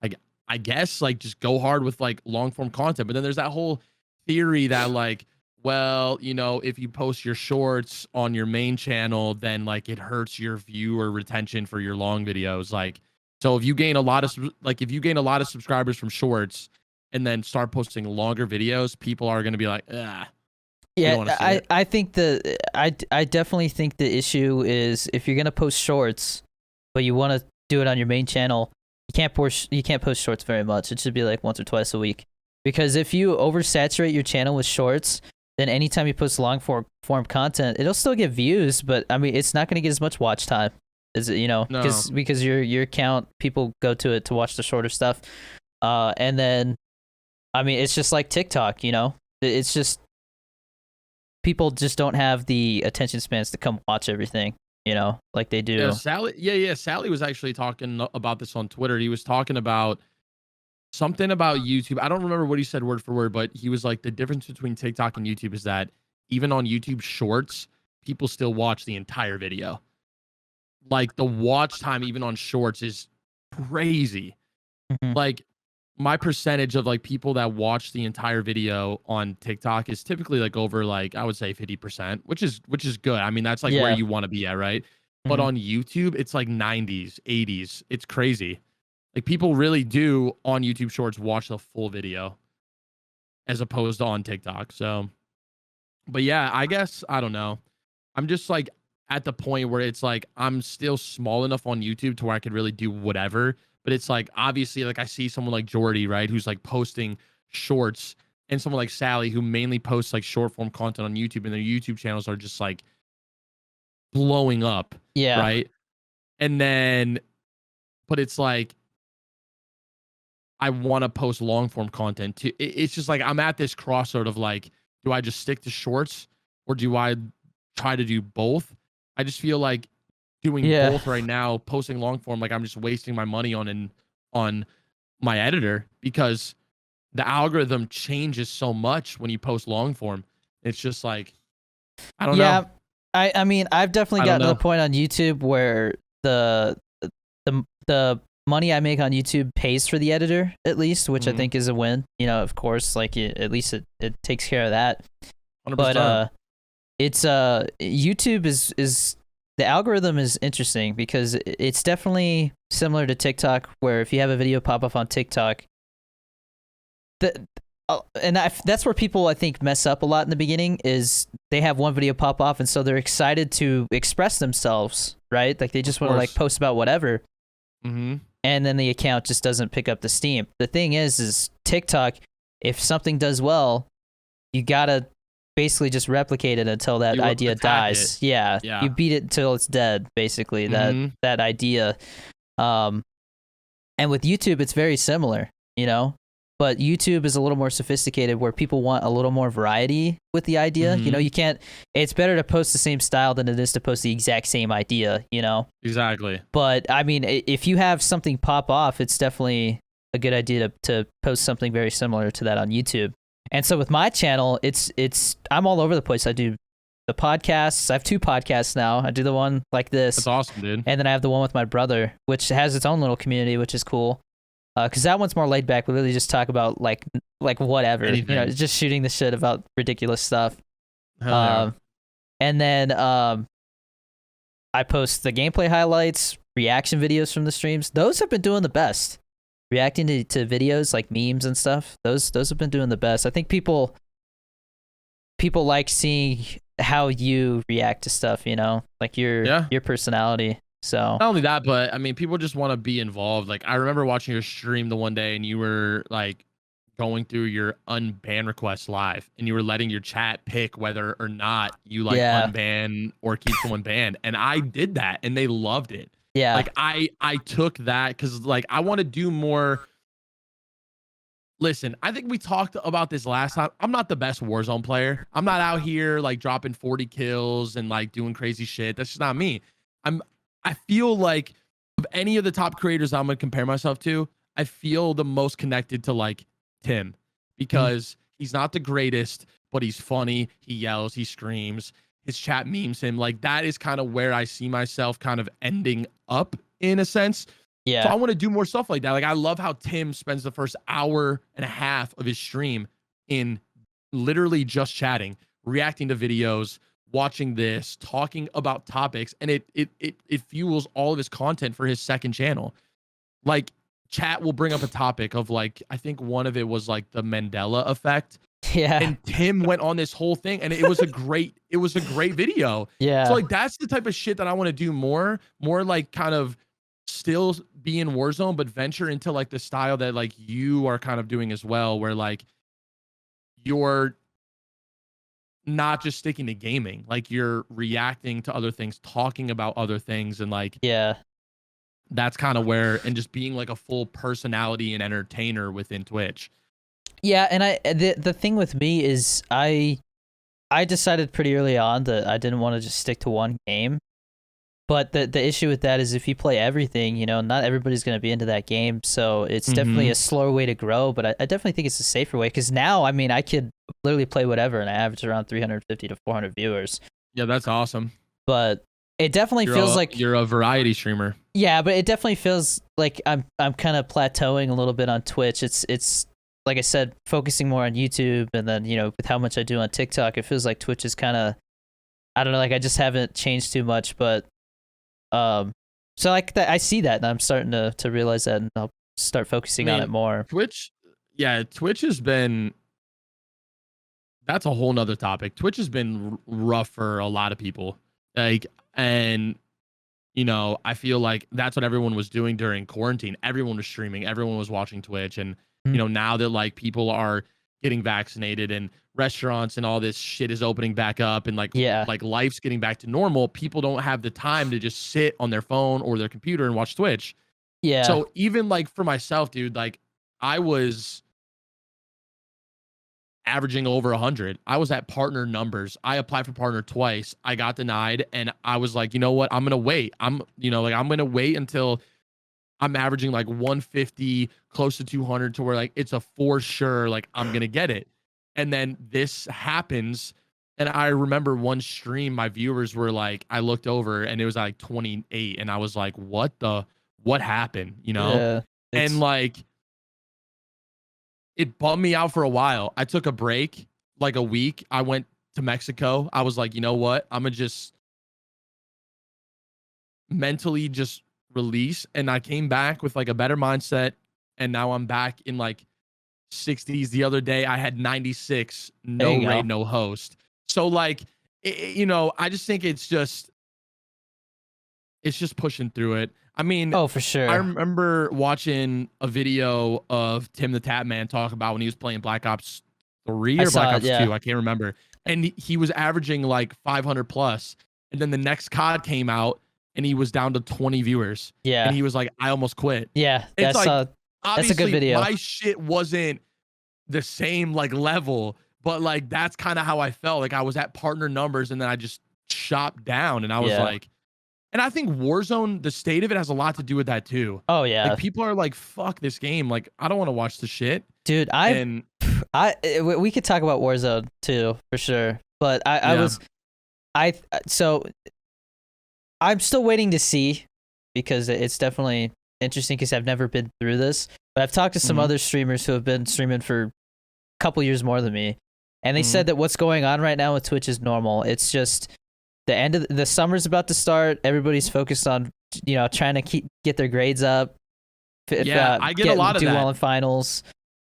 like, I guess, like, just go hard with like long form content. But then there's that whole theory that, like, well, you know, if you post your shorts on your main channel, then like it hurts your viewer retention for your long videos. Like, so if you gain a lot of subscribers from shorts and then start posting longer videos, people are going to be like, yeah, I think I definitely think the issue is, if you're going to post shorts, but you want to do it on your main channel, you can't post shorts very much. It should be like once or twice a week. Because if you oversaturate your channel with shorts, then anytime you post long form content, it'll still get views, but I mean, it's not going to get as much watch time, as it, you know, because your account, people go to it to watch the shorter stuff. And then, I mean, it's just like TikTok, you know, it's just, people just don't have the attention spans to come watch everything, you know, like they do. Yeah, Sally was actually talking about this on Twitter. He was talking about something about YouTube. I don't remember what he said word for word, but he was like, the difference between TikTok and YouTube is that even on YouTube Shorts, people still watch the entire video. Like, the watch time even on Shorts is crazy. Mm-hmm. Like, my percentage of like people that watch the entire video on TikTok is typically like over, like, I would say 50%, which is good. I mean, that's like where you want to be at, right? Mm-hmm. But on YouTube, it's like 90s, 80s. It's crazy. Like, people really do on YouTube Shorts watch the full video as opposed to on TikTok. So, but yeah, I guess, I don't know. I'm just like at the point where it's like, I'm still small enough on YouTube to where I could really do whatever. But it's like, obviously, like, I see someone like Jordy, right, who's like posting shorts, and someone like Sally, who mainly posts like short form content on YouTube, and their YouTube channels are just like blowing up. Yeah. Right. And then, but it's like, I want to post long form content too. It's just like, I'm at this crossroad of like, do I just stick to shorts, or do I try to do both? I just feel like doing both right now, posting long form, like, I'm just wasting my money on my editor, because the algorithm changes so much when you post long form. It's just like, I don't know. I mean, I've definitely gotten to the point on YouTube where the money I make on YouTube pays for the editor, at least, which I think is a win. You know, of course, like, at least it takes care of that. 100%. But it's YouTube is the algorithm is interesting, because it's definitely similar to TikTok, where if you have a video pop up on TikTok, that's where people, I think, mess up a lot in the beginning, is they have one video pop off, and so they're excited to express themselves, right? Like, they just want to like post about whatever. Mm-hmm. And then the account just doesn't pick up the steam. The thing is TikTok, if something does well, you gotta basically just replicate it until that idea dies. Yeah, you beat it until it's dead, basically. That idea. And with YouTube, it's very similar, you know. But YouTube is a little more sophisticated, where people want a little more variety with the idea. You know, you can't. It's better to post the same style than it is to post the exact same idea. You know. Exactly. But I mean, if you have something pop off, it's definitely a good idea to post something very similar to that on YouTube. And so with my channel, it's I'm all over the place. I do the podcasts. I have 2 podcasts now. I do the one like this. That's awesome, dude. And then I have the one with my brother, which has its own little community, which is cool. Because that one's more laid back. We really just talk about like whatever. Anything. You know, just shooting the shit about ridiculous stuff. Hell yeah. And then I post the gameplay highlights, reaction videos from the streams. Those have been doing the best. Reacting to videos like memes and stuff. Those have been doing the best. I think people like seeing how you react to stuff, you know, like your personality. So not only that, but I mean, people just want to be involved. Like I remember watching your stream the one day and you were like going through your unban requests live and you were letting your chat pick whether or not you like unban or keep someone banned. And I did that and they loved it. Yeah. Like I took that because like I want to do more. Listen, I think we talked about this last time. I'm not the best Warzone player. I'm not out here like dropping 40 kills and like doing crazy shit. That's just not me. I feel like of any of the top creators I'm gonna compare myself to, I feel the most connected to like Tim because he's not the greatest, but he's funny. He yells, he screams, his chat memes him. Like that is kind of where I see myself kind of ending up in a sense. Yeah. So I want to do more stuff like that. Like I love how Tim spends the first hour and a half of his stream in literally just chatting, reacting to videos, watching this, talking about topics, and it fuels all of his content for his second channel. Like chat will bring up a topic of like, I think one of it was like the Mandela effect. Yeah. And Tim went on this whole thing and it was a great video. Yeah. So like that's the type of shit that I want to do more like kind of still be in Warzone, but venture into like the style that like you are kind of doing as well, where like you're not just sticking to gaming, like you're reacting to other things, talking about other things, and like that's kind of where, and just being like a full personality and entertainer within Twitch. Yeah, and the thing with me is I decided pretty early on that I didn't want to just stick to one game. But the issue with that is if you play everything, you know, not everybody's going to be into that game. So it's definitely a slower way to grow, but I definitely think it's a safer way because now, I mean, I could literally play whatever and I average around 350 to 400 viewers. Yeah, that's awesome. But it definitely feels like you're a variety streamer. Yeah, but it definitely feels like I'm kind of plateauing a little bit on Twitch. It's like I said, focusing more on YouTube, and then, you know, with how much I do on TikTok, it feels like Twitch is kind of, I don't know, like I just haven't changed too much, but so like that, I see that and I'm starting to realize that, and I'll start focusing on it more. Twitch has been, that's a whole nother topic. Twitch has been rough for a lot of people. Like, and you know, I feel like that's what everyone was doing during quarantine. Everyone was streaming, everyone was watching Twitch, and you know, now that like people are getting vaccinated and restaurants and all this shit is opening back up, and like life's getting back to normal, people don't have the time to just sit on their phone or their computer and watch Twitch. Yeah. So even like for myself, dude, like I was averaging over 100. I was at partner numbers. I applied for partner twice. I got denied, and I was like, you know what? I'm gonna wait. I'm gonna wait until I'm averaging like 150, close to 200, to where like it's a for sure, like I'm gonna get it. And then this happens, and I remember one stream, my viewers were like, I looked over and it was like 28, and I was like, what happened? You know? Yeah, and like it bummed me out for a while. I took a break, like a week. I went to Mexico. I was like, you know what? I'm gonna just mentally just release, and I came back with like a better mindset, and now I'm back in like 60s. The other day I had 96, no raid, no host. So like you know, I just think it's just pushing through it. I mean, oh, for sure. I remember watching a video of Tim the Tap Man talk about when he was playing Black Ops 3 or Black Ops 2, I can't remember, and he was averaging like 500 plus, and then the next COD came out and he was down to 20 viewers. Yeah. And he was like, I almost quit. Yeah. It's like, that's a good video. My shit wasn't the same like level, but like that's kind of how I felt. Like I was at partner numbers, and then I just shot down, and I was like, and I think Warzone, the state of it has a lot to do with that too. Oh yeah. Like people are like, fuck this game. Like I don't want to watch the shit. Dude, we could talk about Warzone too, for sure. But I was So I'm still waiting to see because it's definitely interesting because I've never been through this. But I've talked to some other streamers who have been streaming for a couple years more than me, and they said that what's going on right now with Twitch is normal. It's just the end of the summer's about to start. Everybody's focused on trying to get their grades up. I get a lot of do that. well in finals.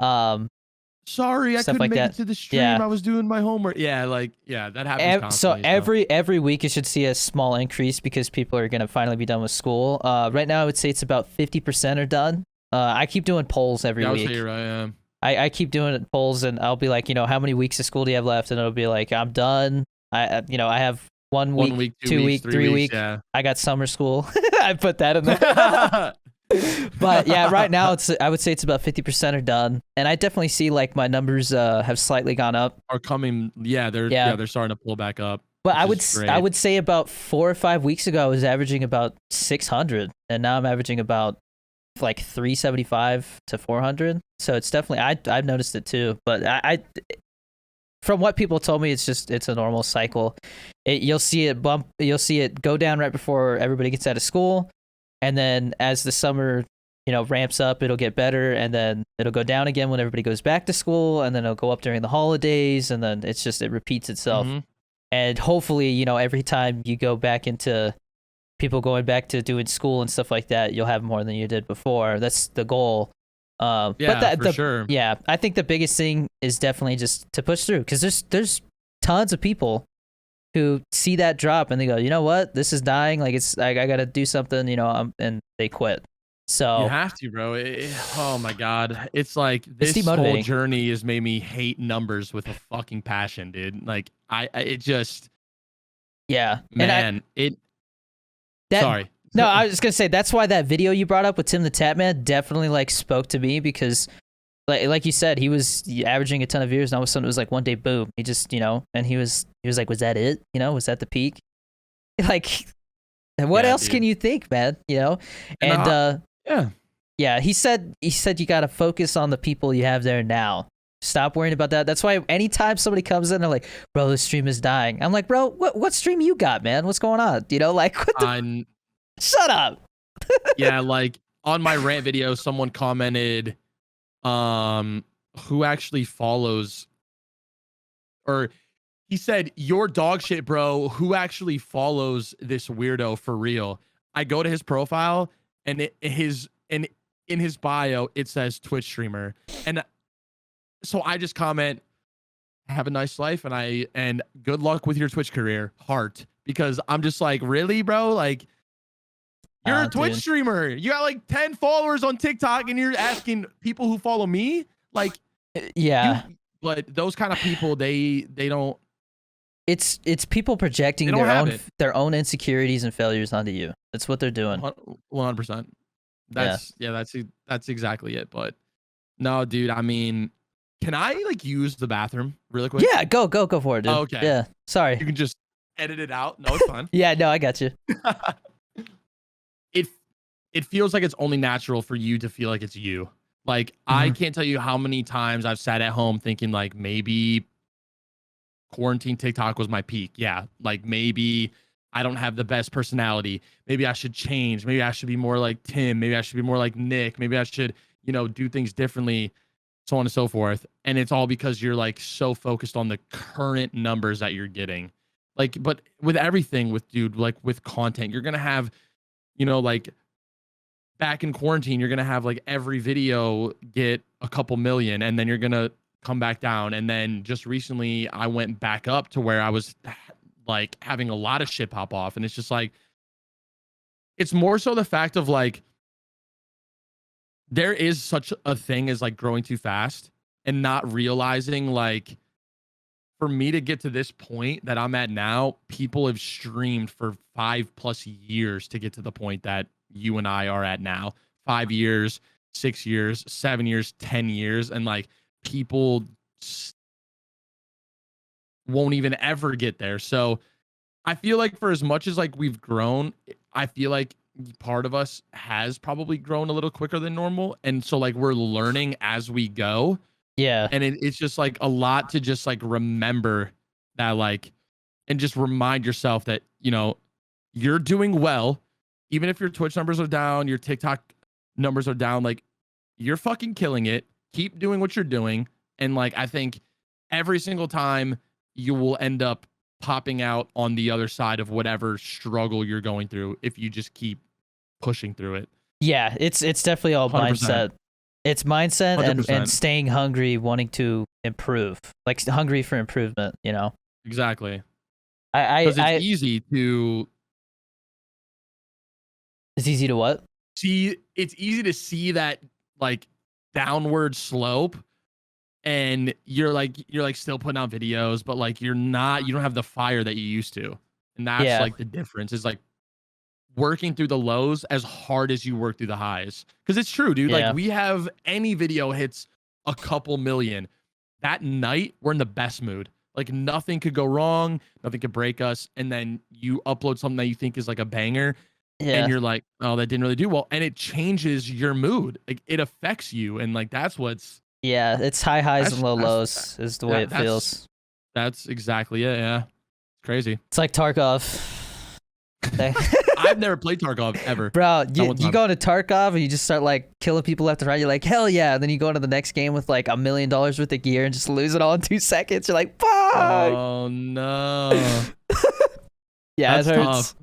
Sorry, I couldn't like make that. it to the stream. I was doing my homework. Yeah, that happens constantly. So every week you should see a small increase because people are gonna finally be done with school. Right now I would say it's about 50% are done. I keep doing polls every week. I would say you're right. Yeah. I keep doing polls and I'll be like, how many weeks of school do you have left? And it'll be like, I'm done. I have 1 week, 2 weeks, 3 weeks. Yeah. I got summer school. I put that in there. But yeah, right now I would say it's about 50% are done, and I definitely see like my numbers have slightly gone up. Are coming, they're starting to pull back up. But I would say about 4 or 5 weeks ago I was averaging about 600, and now I'm averaging about like 375 to 400. So it's definitely I've noticed it too. But I from what people told me, it's a normal cycle. You'll see it go down right before everybody gets out of school. And then as the summer, ramps up, it'll get better, and then it'll go down again when everybody goes back to school, and then it'll go up during the holidays, and then it repeats itself. And hopefully, every time you go back into people going back to doing school and stuff like that, you'll have more than you did before. That's the goal. For sure. Yeah, I think the biggest thing is definitely just to push through, because there's tons of people who see that drop and they go, you know what, this is dying, like I gotta do something, and they quit. So you have to, bro. Oh my god, it's like this whole journey has made me hate numbers with a fucking passion, dude. Like it just, yeah, man. Sorry. No, I was just gonna say that's why that video you brought up with Tim the Tatman definitely like spoke to me, because like you said, he was averaging a ton of views, and all of a sudden it was like one day, boom, he just, and he was like, was that it? Was that the peak? Like, what else can you think, man? And he said you gotta focus on the people you have there now. Stop worrying about that. That's why anytime somebody comes in, they're like, bro, this stream is dying. I'm like, bro, what stream you got, man? What's going on? Like, what the... Shut up. Yeah, like on my rant video, someone commented, who actually follows, or he said, "Your dog shit, bro. Who actually follows this weirdo for real?" I go to his profile, and in his bio it says Twitch streamer, and so I just comment, "Have a nice life, and good luck with your Twitch career, heart," because I'm just like, really, bro, like. You're a Twitch streamer. You got like 10 followers on TikTok, and you're asking people who follow me, like, yeah. But those kind of people, they don't. It's people projecting their own insecurities and failures onto you. That's what they're doing. 100%. That's exactly it. But no, dude. I mean, can I like use the bathroom really quick? Yeah, go for it, dude. Oh, okay. Yeah. Sorry. You can just edit it out. No, it's fine. Yeah. No, I got you. It feels like it's only natural for you to feel like it's you. Like, I can't tell you how many times I've sat at home thinking like maybe quarantine TikTok was my peak. Yeah. Like maybe I don't have the best personality. Maybe I should change. Maybe I should be more like Tim. Maybe I should be more like Nick. Maybe I should, do things differently, so on and so forth. And it's all because you're like so focused on the current numbers that you're getting. Like, but with everything with content, you're going to have, like, back in quarantine, you're going to have like every video get a couple million, and then you're going to come back down. And then just recently I went back up to where I was like having a lot of shit pop off. And it's just like, it's more so the fact of like, there is such a thing as like growing too fast and not realizing, like, for me to get to this point that I'm at now, people have streamed for 5+ years to get to the point that you and I are at now. 5 years, 6 years, 7 years, 10 years. And like, people won't even ever get there. So I feel like for as much as like we've grown, I feel like part of us has probably grown a little quicker than normal. And so like we're learning as we go. Yeah. And it's just like a lot to just like remember that, like, and just remind yourself that, you're doing well. Even if your Twitch numbers are down, your TikTok numbers are down, like, you're fucking killing it. Keep doing what you're doing. And like, I think every single time you will end up popping out on the other side of whatever struggle you're going through if you just keep pushing through it. Yeah, it's definitely all 100%. mindset. It's mindset and 100%. staying hungry, wanting to improve, like hungry for improvement, Exactly. Because it's easy to... It's easy to what? It's easy to see that like downward slope, and you're still putting out videos, but like you don't have the fire that you used to. And that's like the difference, is like working through the lows as hard as you work through the highs. Because it's true, dude. Like, we have any video hits a couple million, that night we're in the best mood. Like, nothing could go wrong, nothing could break us. And then you upload something that you think is like a banger, and you're like, oh, that didn't really do well, and it changes your mood. Like, it affects you, and like that's what's... Yeah, it's high highs and low lows is the way it feels. That's exactly it. Yeah, it's crazy. It's like Tarkov. I've never played Tarkov ever. Bro, you go into Tarkov and you just start like killing people left and right. You're like, hell yeah. And then you go into the next game with like $1 million worth of gear and just lose it all in 2 seconds. You're like, fuck. Oh no. Yeah, that's it hurts. Tough.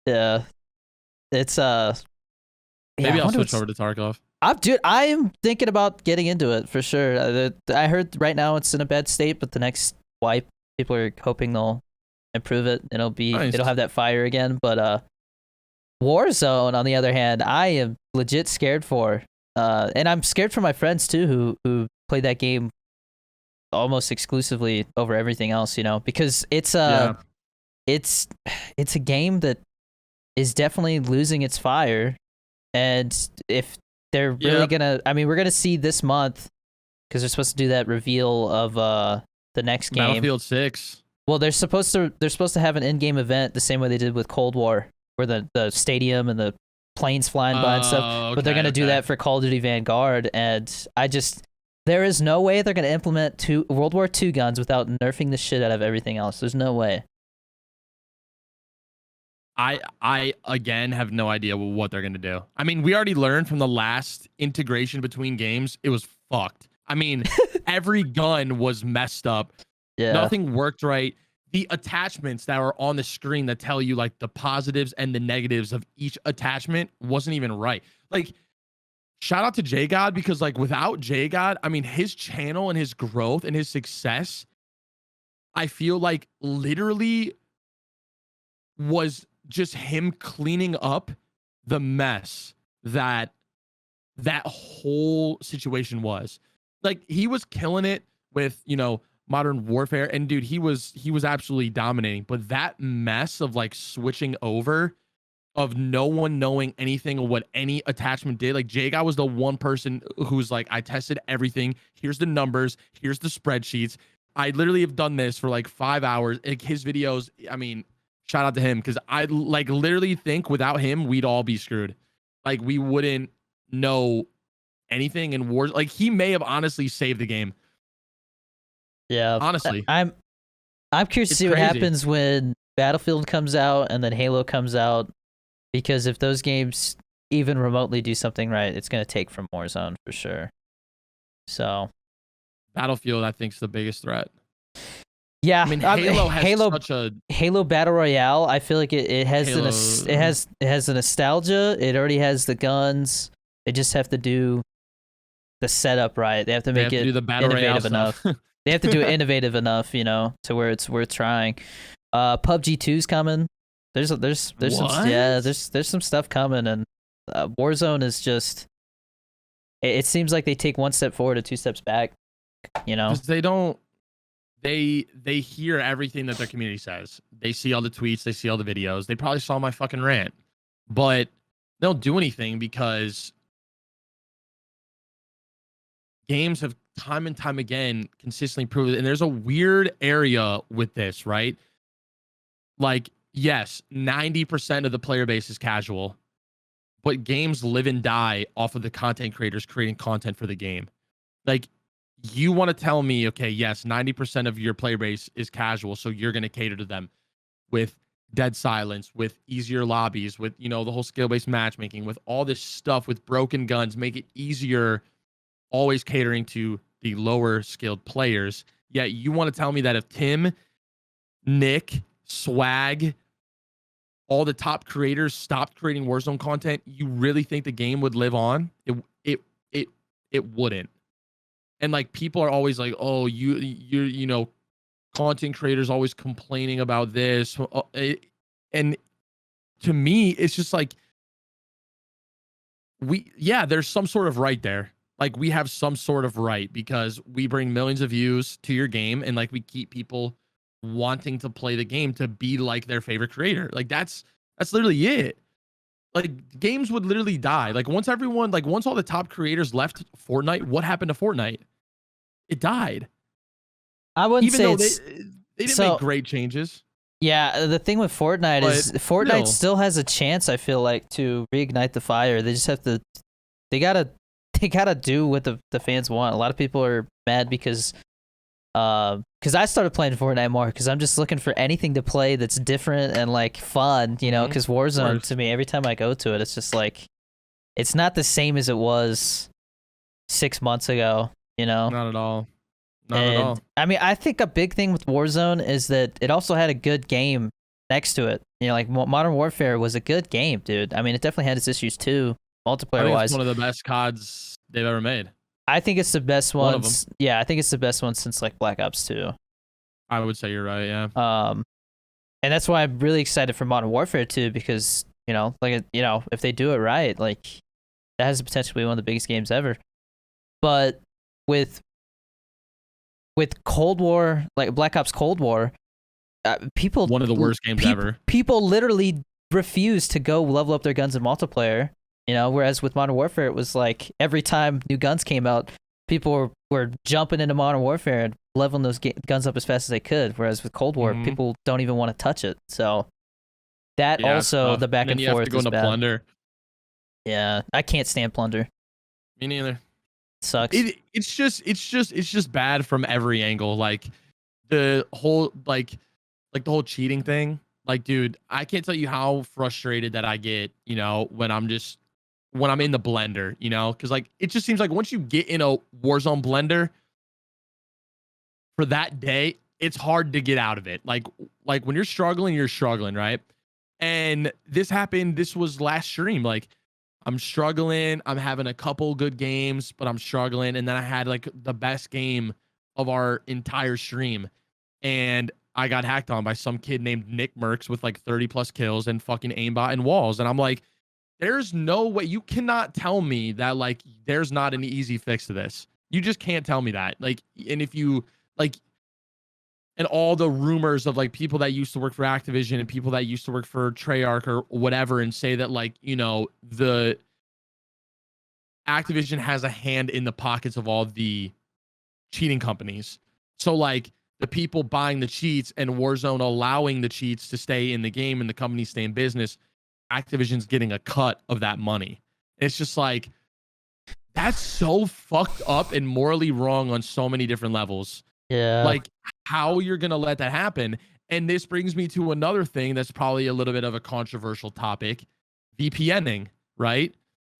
Yeah. It's maybe I'll switch over to Tarkov. I'm thinking about getting into it for sure. I heard right now it's in a bad state, but the next wipe, people are hoping they'll improve it. It'll have that fire again. But Warzone, on the other hand, I am legit scared for. And I'm scared for my friends too, who play that game almost exclusively over everything else, because it's a game that is definitely losing its fire. And if they're really we're gonna see this month, because they're supposed to do that reveal of the next game, Battlefield 6. Well, they're supposed to have an in-game event the same way they did with Cold War, where the stadium and the planes flying by and stuff. But they're gonna do that for Call of Duty Vanguard, and there is no way they're gonna implement World War II guns without nerfing the shit out of everything else. There's no way. I again have no idea what they're gonna do. I mean, we already learned from the last integration between games, it was fucked. I mean, every gun was messed up. Yeah. Nothing worked right. The attachments that were on the screen that tell you like the positives and the negatives of each attachment wasn't even right. Like, shout out to JGod, because like without JGod, I mean, his channel and his growth and his success, I feel like literally was just him cleaning up the mess that whole situation was. Like, he was killing it with, Modern Warfare, and dude, he was absolutely dominating. But that mess of like switching over, of no one knowing anything of what any attachment did, like JGod was the one person who's like, I tested everything, here's the numbers, here's the spreadsheets, I literally have done this for like 5 hours. Like, his videos, I mean, shout out to him, because I like literally think without him we'd all be screwed. Like, we wouldn't know anything in wars. Like, he may have honestly saved the game. Yeah, honestly, I'm curious to see what happens when Battlefield comes out and then Halo comes out, because if those games even remotely do something right, it's going to take from Warzone for sure. So, Battlefield, I think, is the biggest threat. Yeah, I mean, Halo Battle Royale. I feel like it has the nostalgia. It already has the guns. They just have to do the setup right. They have to make it innovative enough. They have to do it innovative enough, to where it's worth trying. PUBG 2's coming. There's some stuff coming, and Warzone is just. It seems like they take one step forward and 2 steps back. Because they don't. They hear everything that their community says. They see all the tweets. They see all the videos. They probably saw my fucking rant, but they don't do anything, because games have time and time again consistently proved it. And there's a weird area with this, right? Like, yes, 90% of the player base is casual, but games live and die off of the content creators creating content for the game. Like, you want to tell me, okay, yes, 90% of your player base is casual, so you're going to cater to them with dead silence, with easier lobbies, with, you know, the whole skill-based matchmaking, with all this stuff, with broken guns, make it easier, always catering to the lower skilled players. Yet you want to tell me that if Tim, Nick, Swag, all the top creators stopped creating Warzone content, you really think the game would live on? It wouldn't. And like people are always like, oh, you know, content creators always complaining about this. And to me, it's just like there's some sort of right there. Like we have some sort of right because we bring millions of views to your game and like we keep people wanting to play the game to be like their favorite creator. Like that's literally it. Like games would literally die. Like once all the top creators left Fortnite, what happened to Fortnite? It died. I wouldn't Even say though it's, they didn't make great changes. Yeah, the thing with Fortnite is Fortnite still has a chance, I feel like, to reignite the fire. They just have to they gotta do what the fans want. A lot of people are mad because I started playing Fortnite more because I'm just looking for anything to play that's different and like fun, you know, because Warzone to me, every time I go to it, it's just like it's not the same as it was 6 months ago, you know? Not at all. Not at all. I mean, I think a big thing with Warzone is that it also had a good game next to it. You know, like Modern Warfare was a good game, dude. I mean, it definitely had its issues too, multiplayer-wise. It's one of the best CODs they've ever made. I think it's the best one. Yeah, I think it's the best one since like Black Ops 2. I would say you're right, yeah. And that's why I'm really excited for Modern Warfare 2 because, you know, like, you know, if they do it right, like that has the potential to be one of the biggest games ever. But with Cold War, like Black Ops Cold War, people one of the worst games ever. People literally refuse to go level up their guns in multiplayer, you know, whereas with Modern Warfare it was like every time new guns came out, people were jumping into Modern Warfare and leveling those guns up as fast as they could, whereas with Cold War people don't even want to touch it. So that also the back and forth have to go is into bad. Plunder. Yeah, I can't stand Plunder. Me neither. Sucks. It's just bad from every angle. Like the whole like the whole cheating thing. Like, dude, I can't tell you how frustrated that I get, you know, when I'm in the blender, you know, because like it just seems like once you get in a Warzone blender for that day, it's hard to get out of it. Like when you're struggling, right? And this happened. This was last stream. Like I'm struggling. I'm having a couple good games, but I'm struggling. And then I had like the best game of our entire stream. And I got hacked on by some kid named Nick Merckx with like 30 plus kills and fucking aimbot and walls. And I'm like, there's no way. You cannot tell me that like there's not an easy fix to this. You just can't tell me that. Like, and if you like, and all the rumors of like people that used to work for Activision and people that used to work for Treyarch or whatever and say that like, you know, the Activision has a hand in the pockets of all the cheating companies. So like the people buying the cheats and Warzone allowing the cheats to stay in the game and the company stay in business, Activision's getting a cut of that money. It's just like, that's so fucked up and morally wrong on so many different levels. Yeah. Like how you're going to let that happen. And this brings me to another thing that's probably a little bit of a controversial topic, VPNing, right?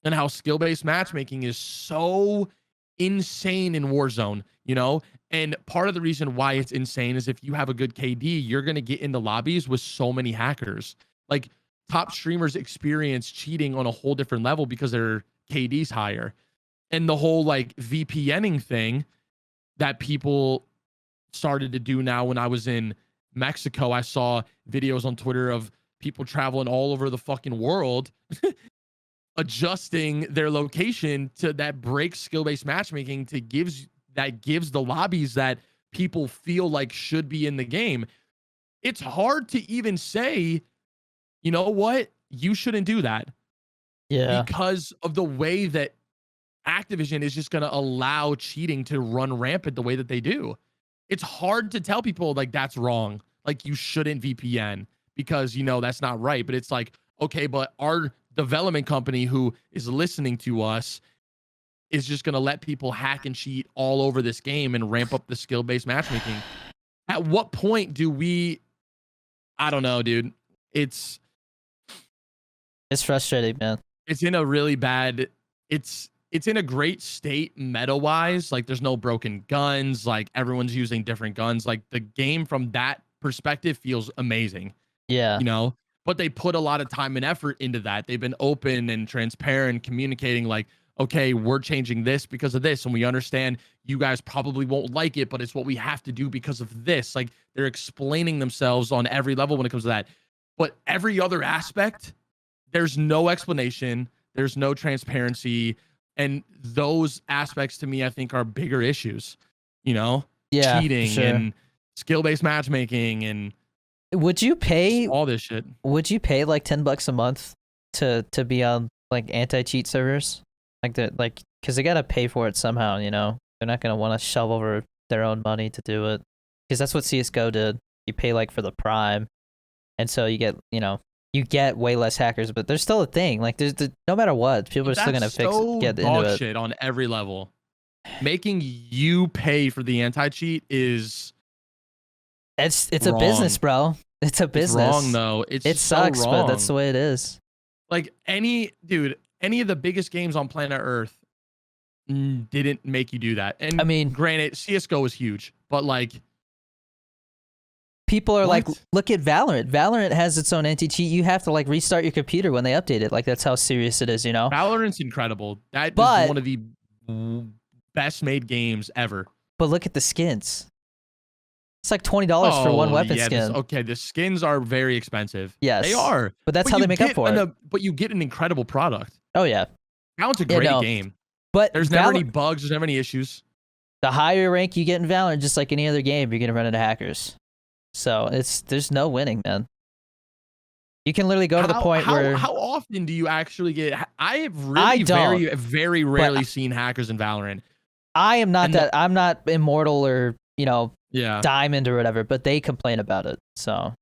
And how skill-based matchmaking is so insane in Warzone, you know? And part of the reason why it's insane is if you have a good KD, you're going to get into lobbies with so many hackers. Like top streamers experience cheating on a whole different level because their KD's higher. And the whole like VPNing thing that people started to do now. When I was in Mexico, I saw videos on Twitter of people traveling all over the fucking world adjusting their location to that breaks skill-based matchmaking to gives the lobbies that people feel like should be in the game. It's hard to even say, you know what, you shouldn't do that. Yeah. Because of the way that Activision is just going to allow cheating to run rampant the way that they do. It's hard to tell people like that's wrong. Like you shouldn't VPN because, you know, that's not right. But it's like, okay, but our development company who is listening to us is just going to let people hack and cheat all over this game and ramp up the skill-based matchmaking. At what point do we, I don't know, dude. It's frustrating, man. It's in a really bad, it's in a great state meta-wise. Like, there's no broken guns. Like, everyone's using different guns. Like, the game from that perspective feels amazing. Yeah. You know? But they put a lot of time and effort into that. They've been open and transparent, communicating like, okay, we're changing this because of this. And we understand you guys probably won't like it, but it's what we have to do because of this. Like, they're explaining themselves on every level when it comes to that. But every other aspect, there's no explanation. There's no transparency. And those aspects to me, I think, are bigger issues, you know, cheating and skill-based matchmaking and would you pay all this shit. Would you pay like $10 a month to be on like anti-cheat servers? Like that, like, because they gotta pay for it somehow, you know? They're not gonna want to shove over their own money to do it. Because that's what CSGO did. You pay like for the Prime. And so you get, you know, you get way less hackers, but there's still a thing. Like, no matter what, people are still gonna get into it. Shit on every level. Making you pay for the anti-cheat is it's a business, bro. It's a business. It's wrong though. It sucks, so but that's the way it is. Like, any of the biggest games on planet Earth didn't make you do that. And I mean, granted, CSGO is huge, but like, people are like, look at Valorant. Valorant has its own anti-cheat. You have to like restart your computer when they update it. Like, that's how serious it is, you know? Valorant's incredible. That is one of the best made games ever. But look at the skins. It's like $20 for one weapon skin. Okay, the skins are very expensive. Yes. They are. But that's how they make up for it. But you get an incredible product. Oh, yeah. Valorant's a great game. But there's never any bugs. There's never any issues. The higher rank you get in Valorant, just like any other game, you're going to run into hackers. So there's no winning, man. You can literally go to the point where... How often do you actually get... I have really very, very rarely seen hackers in Valorant. I am not I'm not immortal or, you know, diamond or whatever, but they complain about it. So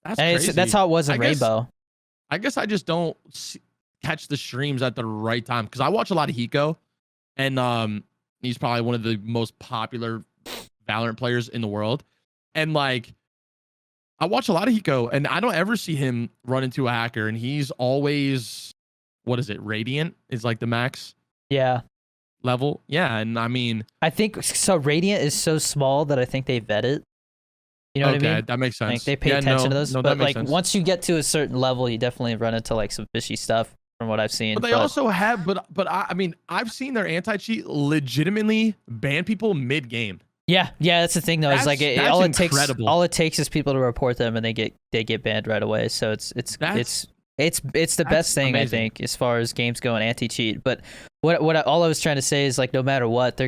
that's crazy. That's how it was in Rainbow. I guess I just don't catch the streams at the right time, because I watch a lot of Hiko, and he's probably one of the most popular Valorant players in the world. And like, I watch a lot of Hiko, and I don't ever see him run into a hacker, and he's always, what is it, Radiant is like the max level. Yeah, and I mean, I think so. Radiant is so small that I think they vet it. You know what I mean? That makes sense. Like, they pay attention to those. But like, once you get to a certain level, you definitely run into like some fishy stuff from what I've seen. But they also have, but I mean, I've seen their anti-cheat legitimately ban people mid-game. Yeah, that's the thing though. It's like all it takes is people to report them, and they get banned right away. So it's the best thing, amazing. I think, as far as games go and anti-cheat. But all I was trying to say is, like, no matter what,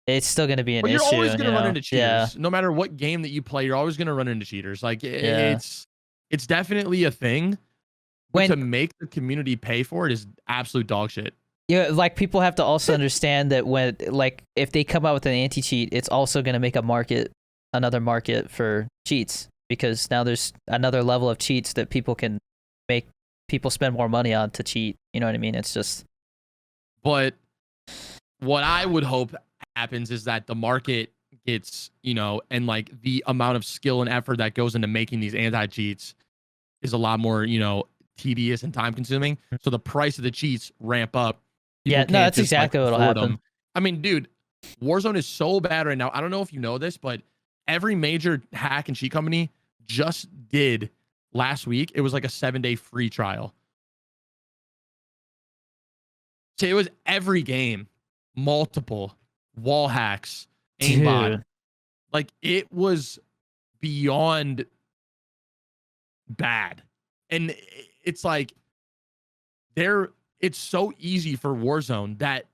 it's still gonna be an issue. You're always gonna run into cheaters. Yeah. No matter what game that you play, you're always gonna run into cheaters. Like, it's definitely a thing. To make the community pay for it is absolute dog shit. Yeah, like, people have to also understand that when, like, if they come out with an anti-cheat, it's also gonna make another market for cheats, because now there's another level of cheats that people can make people spend more money on to cheat. You know what I mean? It's just. But what I would hope happens is that the market gets, you know, and like the amount of skill and effort that goes into making these anti-cheats is a lot more, you know, tedious and time consuming. So the price of the cheats ramp up. People that's exactly what'll happen. I mean, dude, Warzone is so bad right now. I don't know if you know this, but every major hack and cheat company just did last week. It was like a 7-day free trial. So it was every game, multiple wall hacks, aimbot. Like, it was beyond bad. And it's like, it's so easy for Warzone that,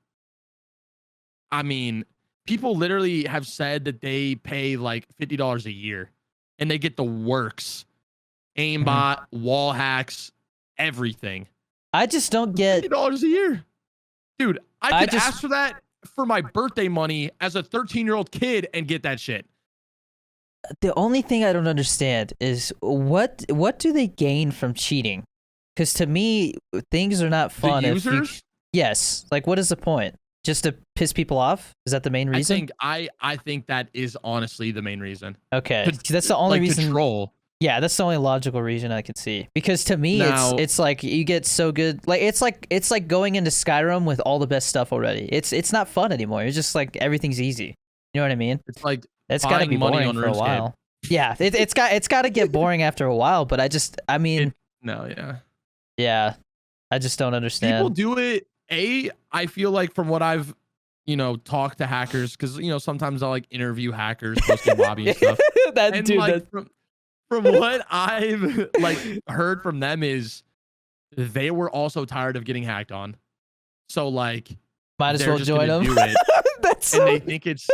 I mean, people literally have said that they pay like $50 a year and they get the works, aimbot, wall hacks, everything. I just don't get $50 a year. Dude, I could ask for that for my birthday money as a 13-year-old kid and get that shit. The only thing I don't understand is what do they gain from cheating? Because to me, things are not fun. The users? Yes. Like, what is the point? Just to piss people off? Is that the main reason? I think that is honestly the main reason. Okay, that's the only reason. To troll. Yeah, that's the only logical reason I could see. Because to me, Now, it's like you get so good. Like it's like going into Skyrim with all the best stuff already. It's not fun anymore. It's just like everything's easy. You know what I mean? It's like it's got to be boring for a while. Yeah, it's got to get boring after a while. But I mean, yeah, I just don't understand. People do it. I feel like from what I've talked to hackers, because sometimes I'll like interview hackers, posting lobby and stuff. From what I've like heard from them is they were also tired of getting hacked on. So like might as well join them. Do it, they think it's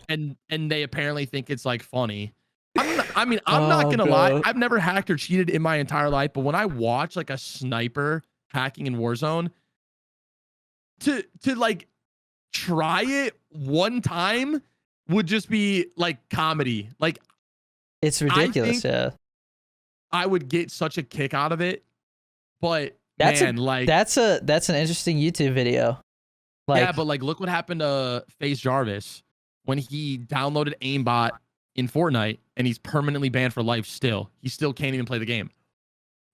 and they apparently think it's like funny. I'm not gonna lie. I've never hacked or cheated in my entire life, but when I watch like a sniper hacking in Warzone, to like try it one time would just be like comedy. Like it's ridiculous. Yeah, I would get such a kick out of it, but that's an interesting YouTube video. Like, yeah, but like look what happened to Face Jarvis when he downloaded aimbot in Fortnite and he's permanently banned for life. He still can't even play the game.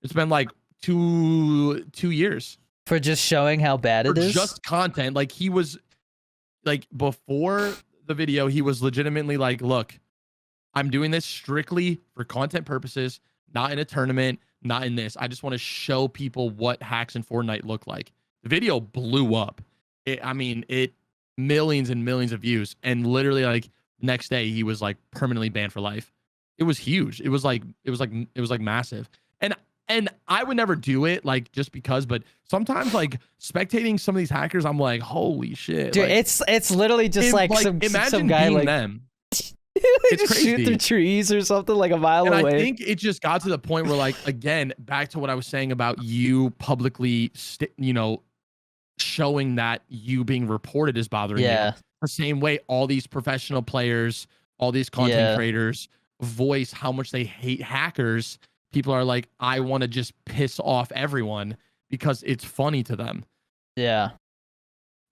It's been like two years for just showing how bad it is. Just content. Like he was like before the video, he was legitimately like, look, I'm doing this strictly for content purposes, not in a tournament, not in this. I just want to show people what hacks in Fortnite look like. The video blew up. It millions and millions of views. And literally like next day he was like permanently banned for life. It was huge. It was like massive. And I would never do it like just because, but sometimes like spectating some of these hackers, I'm like, holy shit. Dude, like, it's literally just like some guy like them. It's just shoot through trees or something like a mile away. I think it just got to the point where, like, again, back to what I was saying about you publicly, showing that you being reported is bothering you. The same way all these professional players, all these content creators voice how much they hate hackers. People are like, I want to just piss off everyone because it's funny to them. Yeah.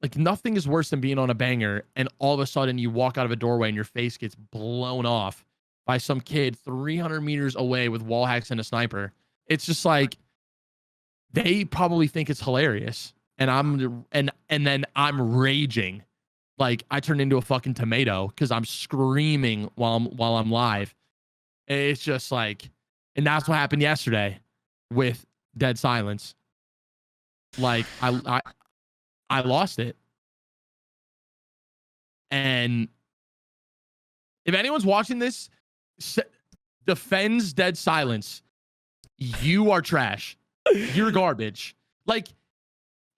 Like nothing is worse than being on a banger and all of a sudden you walk out of a doorway and your face gets blown off by some kid 300 meters away with wall hacks and a sniper. It's just like they probably think it's hilarious, and then I'm raging, like I turned into a fucking tomato because I'm screaming while I'm live. It's just like, and that's what happened yesterday with Dead Silence. Like I lost it. And if anyone's watching this, defends Dead Silence, you are trash. You're garbage. Like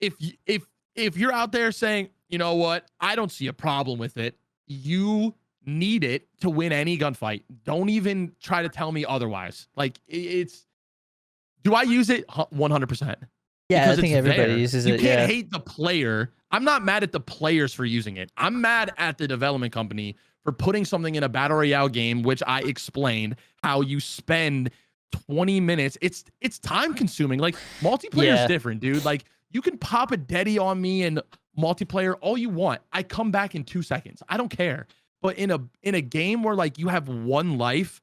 if you're out there saying, you know what, I don't see a problem with it, you need it to win any gunfight. Don't even try to tell me otherwise. Like it's, do I use it? 100%. Yeah, I think everybody uses it. You can't hate the player. I'm not mad at the players for using it. I'm mad at the development company for putting something in a battle royale game, which I explained how you spend 20 minutes. It's time consuming. Like multiplayer is different, dude. Like you can pop a deadie on me and multiplayer all you want. I come back in 2 seconds. I don't care. But in a game where like you have one life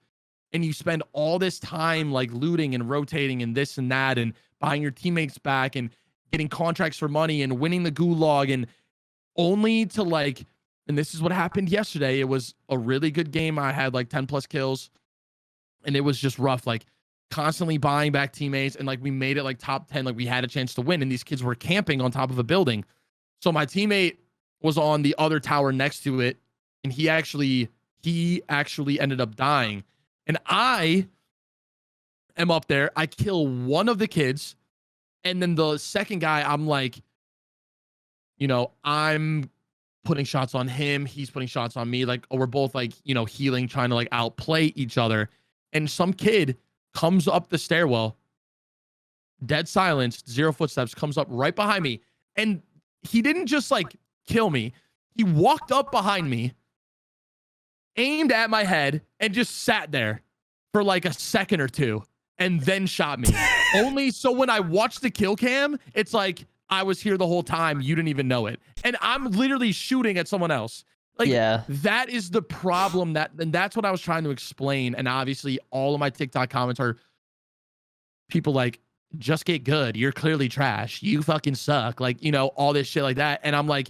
and you spend all this time like looting and rotating and this and that and buying your teammates back and getting contracts for money and winning the gulag, and only to like, and this is what happened yesterday. It was a really good game. I had like 10 plus kills and it was just rough, like constantly buying back teammates. And like, we made it like top 10, like we had a chance to win. And these kids were camping on top of a building. So my teammate was on the other tower next to it. And he actually ended up dying. And I am up there. I kill one of the kids. And then the second guy, I'm like, I'm putting shots on him. He's putting shots on me. Like, we're both like, healing, trying to like outplay each other. And some kid comes up the stairwell, Dead Silence, 0 footsteps, comes up right behind me. And he didn't just like kill me. He walked up behind me, aimed at my head, and just sat there for like a second or two and then shot me. Only so when I watch the kill cam, it's like I was here the whole time. You didn't even know it. And I'm literally shooting at someone else. Like, that is the problem, and that's what I was trying to explain. And obviously all of my TikTok comments are people like, just get good. You're clearly trash. You fucking suck. Like, you know, all this shit like that. And I'm like,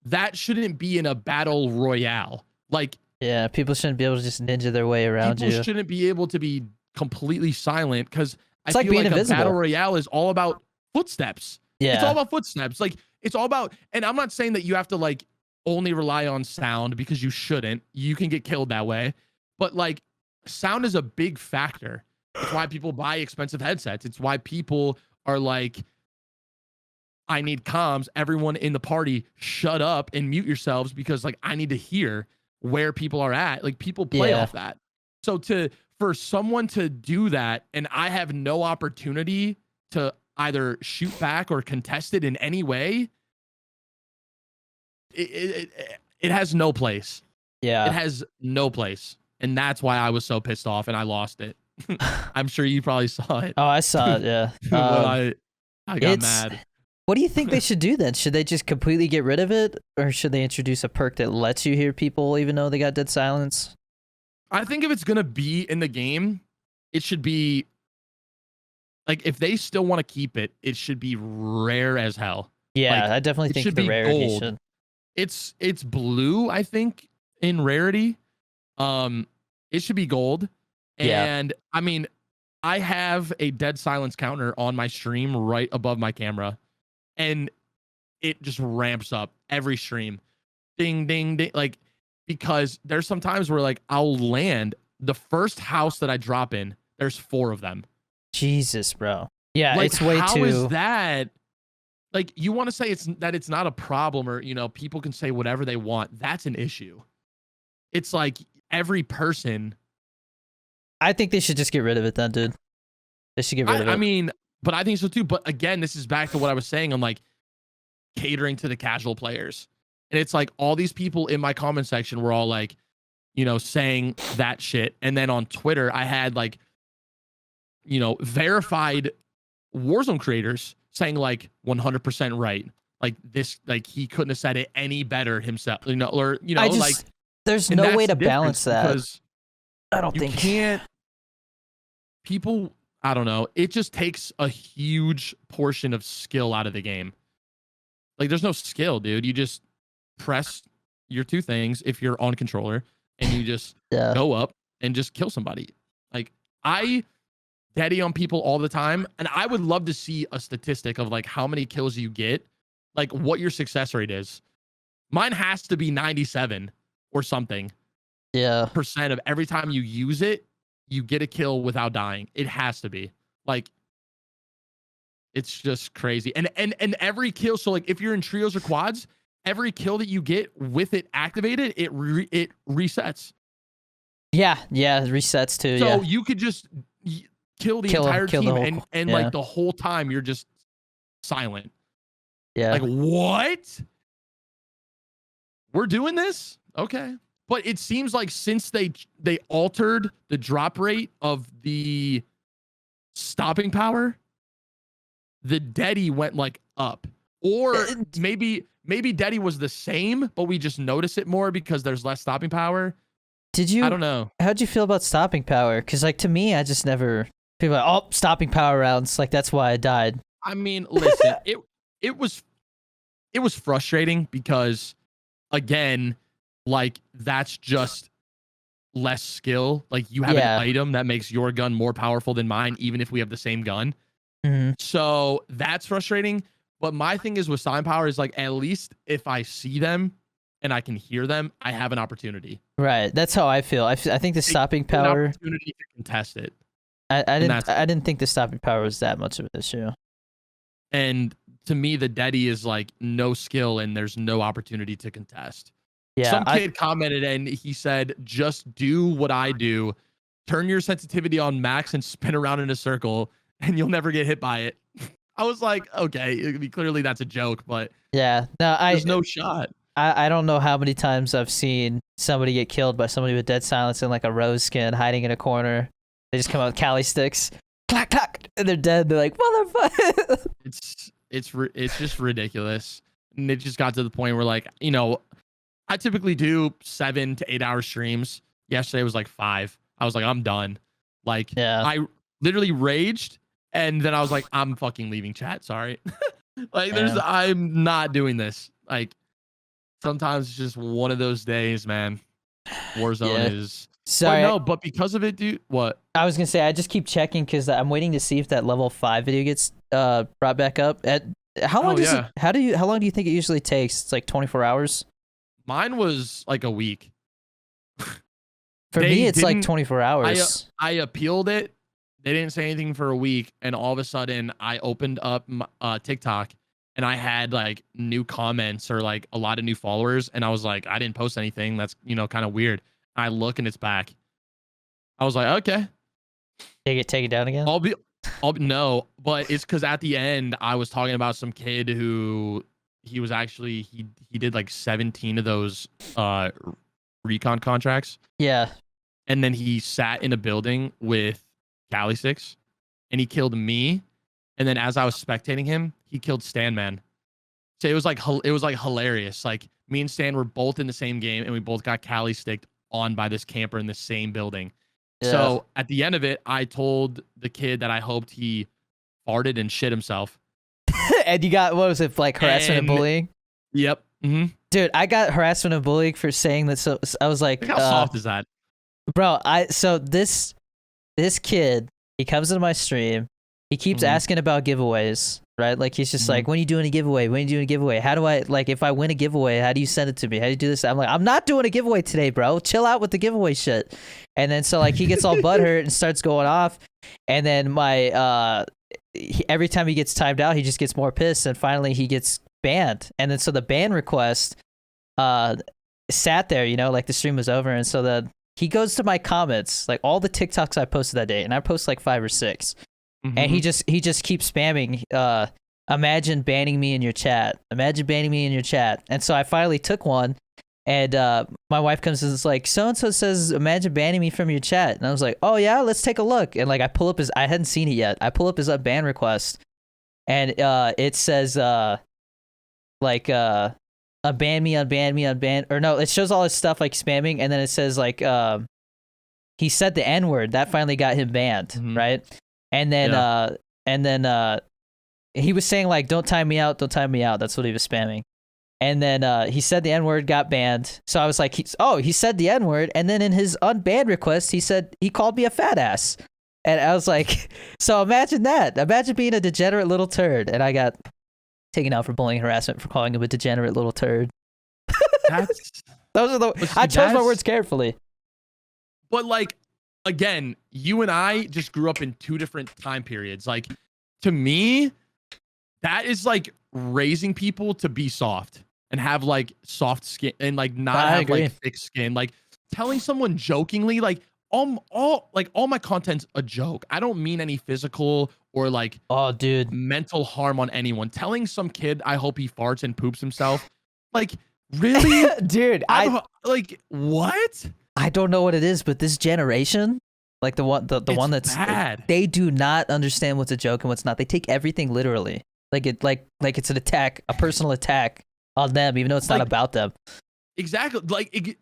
that shouldn't be in a battle royale. Like, yeah, people shouldn't be able to just ninja their way around you. People shouldn't be able to be completely silent, because I like feel like invisible. A battle royale is all about footsteps. Yeah. It's all about footsteps. Like, it's all about, and I'm not saying that you have to like only rely on sound, because you shouldn't. You can get killed that way. But like, sound is a big factor. It's why people buy expensive headsets. It's why people are like, I need comms. Everyone in the party, shut up and mute yourselves, because like, I need to hear where people are at. Like, people play off that. So for someone to do that, and I have no opportunity to either shoot back or contest it in any way, it has no place. Yeah. It has no place. And that's why I was so pissed off and I lost it. I'm sure you probably saw it. Oh, I saw it, yeah. When I got mad. What do you think they should do then? Should they just completely get rid of it? Or should they introduce a perk that lets you hear people even though they got dead silence? I think if it's going to be in the game, it should be, like, if they still want to keep it, it should be rare as hell. Yeah, like, I definitely think the rarity should. It's blue, I think, in rarity. It should be gold. And I mean, I have a dead silence counter on my stream right above my camera, and it just ramps up every stream. Ding, ding, ding. Like, because there's some times where like I'll land the first house that I drop in, there's 4 of them. Jesus, bro. Yeah, like, it's way how too. Is that? Like, you want to say it's not a problem, or, you know, people can say whatever they want. That's an issue. It's like every person. I think they should just get rid of it then, dude. They should get rid of it. I mean, but I think so too. But again, this is back to what I was saying on like catering to the casual players. And it's like all these people in my comment section were all like, you know, saying that shit. And then on Twitter, I had like, you know, verified Warzone creators saying like 100% right. Like this, like he couldn't have said it any better himself, you know, or, you know, like there's no way to balance that. Because I don't think you can't. People, I don't know. It just takes a huge portion of skill out of the game. Like, there's no skill, dude. You just press your 2 things if you're on controller, and you just go up and just kill somebody. Like, I daddy on people all the time, and I would love to see a statistic of like how many kills you get, like what your success rate is. Mine has to be 97 or something. Percent of every time you use it, you get a kill without dying. It has to be. Like, it's just crazy. And every kill, so like if you're in trios or quads, every kill that you get with it activated, it resets. Yeah, it resets too. So you could just kill the entire team, and like the whole time you're just silent. Yeah. Like, what? We're doing this? Okay. But it seems like since they altered the drop rate of the stopping power, the deady went like up. Or maybe deady was the same, but we just notice it more because there's less stopping power. I don't know. How'd you feel about stopping power? Because like to me, I just never people are like, oh, stopping power rounds. Like that's why I died. I mean, listen, it was frustrating because, again, like that's just less skill. Like you have an item that makes your gun more powerful than mine, even if we have the same gun. Mm-hmm. So that's frustrating. But my thing is with stopping power is like, at least if I see them and I can hear them, I have an opportunity. Right. That's how I feel. I think the stopping power. An opportunity to contest it. I didn't think the stopping power was that much of an issue. And to me, the deady is like no skill and there's no opportunity to contest. Yeah. Some kid commented and he said, just do what I do. Turn your sensitivity on max and spin around in a circle and you'll never get hit by it. I was like, okay, I mean, clearly that's a joke, but yeah, no, there's no shot. I don't know how many times I've seen somebody get killed by somebody with dead silence in like a rose skin hiding in a corner. They just come out with Cali sticks, clack, clack, and they're dead. They're like, motherfucker. it's just ridiculous. And it just got to the point where, like, I typically do 7 to 8 hour streams. Yesterday was like 5. I was like, I'm done. Like, Yeah. I literally raged, and then I was like, I'm fucking leaving chat. Sorry. Like, I'm not doing this. Like, sometimes it's just one of those days, man. Warzone is. Sorry. But because of it, dude. What? I was gonna say, I just keep checking because I'm waiting to see if that level 5 video gets brought back up. How long does it? How long do you think it usually takes? It's like 24 hours. Mine was like a week. For me, it's like 24 hours. I appealed it. They didn't say anything for a week, and all of a sudden, I opened up TikTok, and I had like new comments or like a lot of new followers, and I was like, I didn't post anything. That's kind of weird. I look and it's back. I was like, okay. Take it down again. No, but it's because at the end I was talking about some kid who he was actually he did like 17 of those recon contracts. Yeah. And then he sat in a building with Cali 6 and he killed me. And then as I was spectating him, he killed Stanman. So it was like hilarious. Like, me and Stan were both in the same game and we both got Cali sticked on by this camper in the same building. Yeah. So at the end of it, I told the kid that I hoped he farted and shit himself. And you got, what was it, like harassment and bullying? Yep. Mm-hmm. Dude, I got harassment and bullying for saying that. So I was like, how soft is that? Bro, so this kid, he comes into my stream. He keeps asking about giveaways, right? Like, he's just like, when are you doing a giveaway? When are you doing a giveaway? How do I, like, if I win a giveaway, how do you send it to me? How do you do this? I'm like, I'm not doing a giveaway today, bro. Chill out with the giveaway shit. And then so, like, he gets all butthurt and starts going off. And then every time he gets timed out, he just gets more pissed. And finally, he gets banned. And then so the ban request sat there, like the stream was over. And so he goes to my comments, like all the TikToks I posted that day. And I post like 5 or 6. And he just keeps spamming, imagine banning me in your chat. Imagine banning me in your chat. And so I finally took one, and my wife comes and is like, so-and-so says, imagine banning me from your chat. And I was like, oh yeah, let's take a look. And like, I pull up I hadn't seen it yet. I pull up his ban request, and it says, unban me, unban me, unban, or no, it shows all his stuff like spamming, and then it says like, he said the N-word. That finally got him banned, right? And then, he was saying like, don't time me out, don't time me out. That's what he was spamming. And then he said the N-word, got banned. So I was like, he said the N-word. And then in his unbanned request, he called me a fat ass. And I was like, so imagine that. Imagine being a degenerate little turd. And I got taken out for bullying harassment for calling him a degenerate little turd. I chose my words carefully. But like, again, you and I just grew up in 2 different time periods. Like, to me, that is like raising people to be soft and have like soft skin and like not have like thick skin. Like, telling someone jokingly, like all my content's a joke. I don't mean any physical or like mental harm on anyone. Telling some kid I hope he farts and poops himself, like, really? Dude, like, what? I don't know what it is, but this generation, like the one that's bad. They do not understand what's a joke and what's not. They take everything literally, like it's an attack, a personal attack on them, even though it's not about them. Exactly. Like,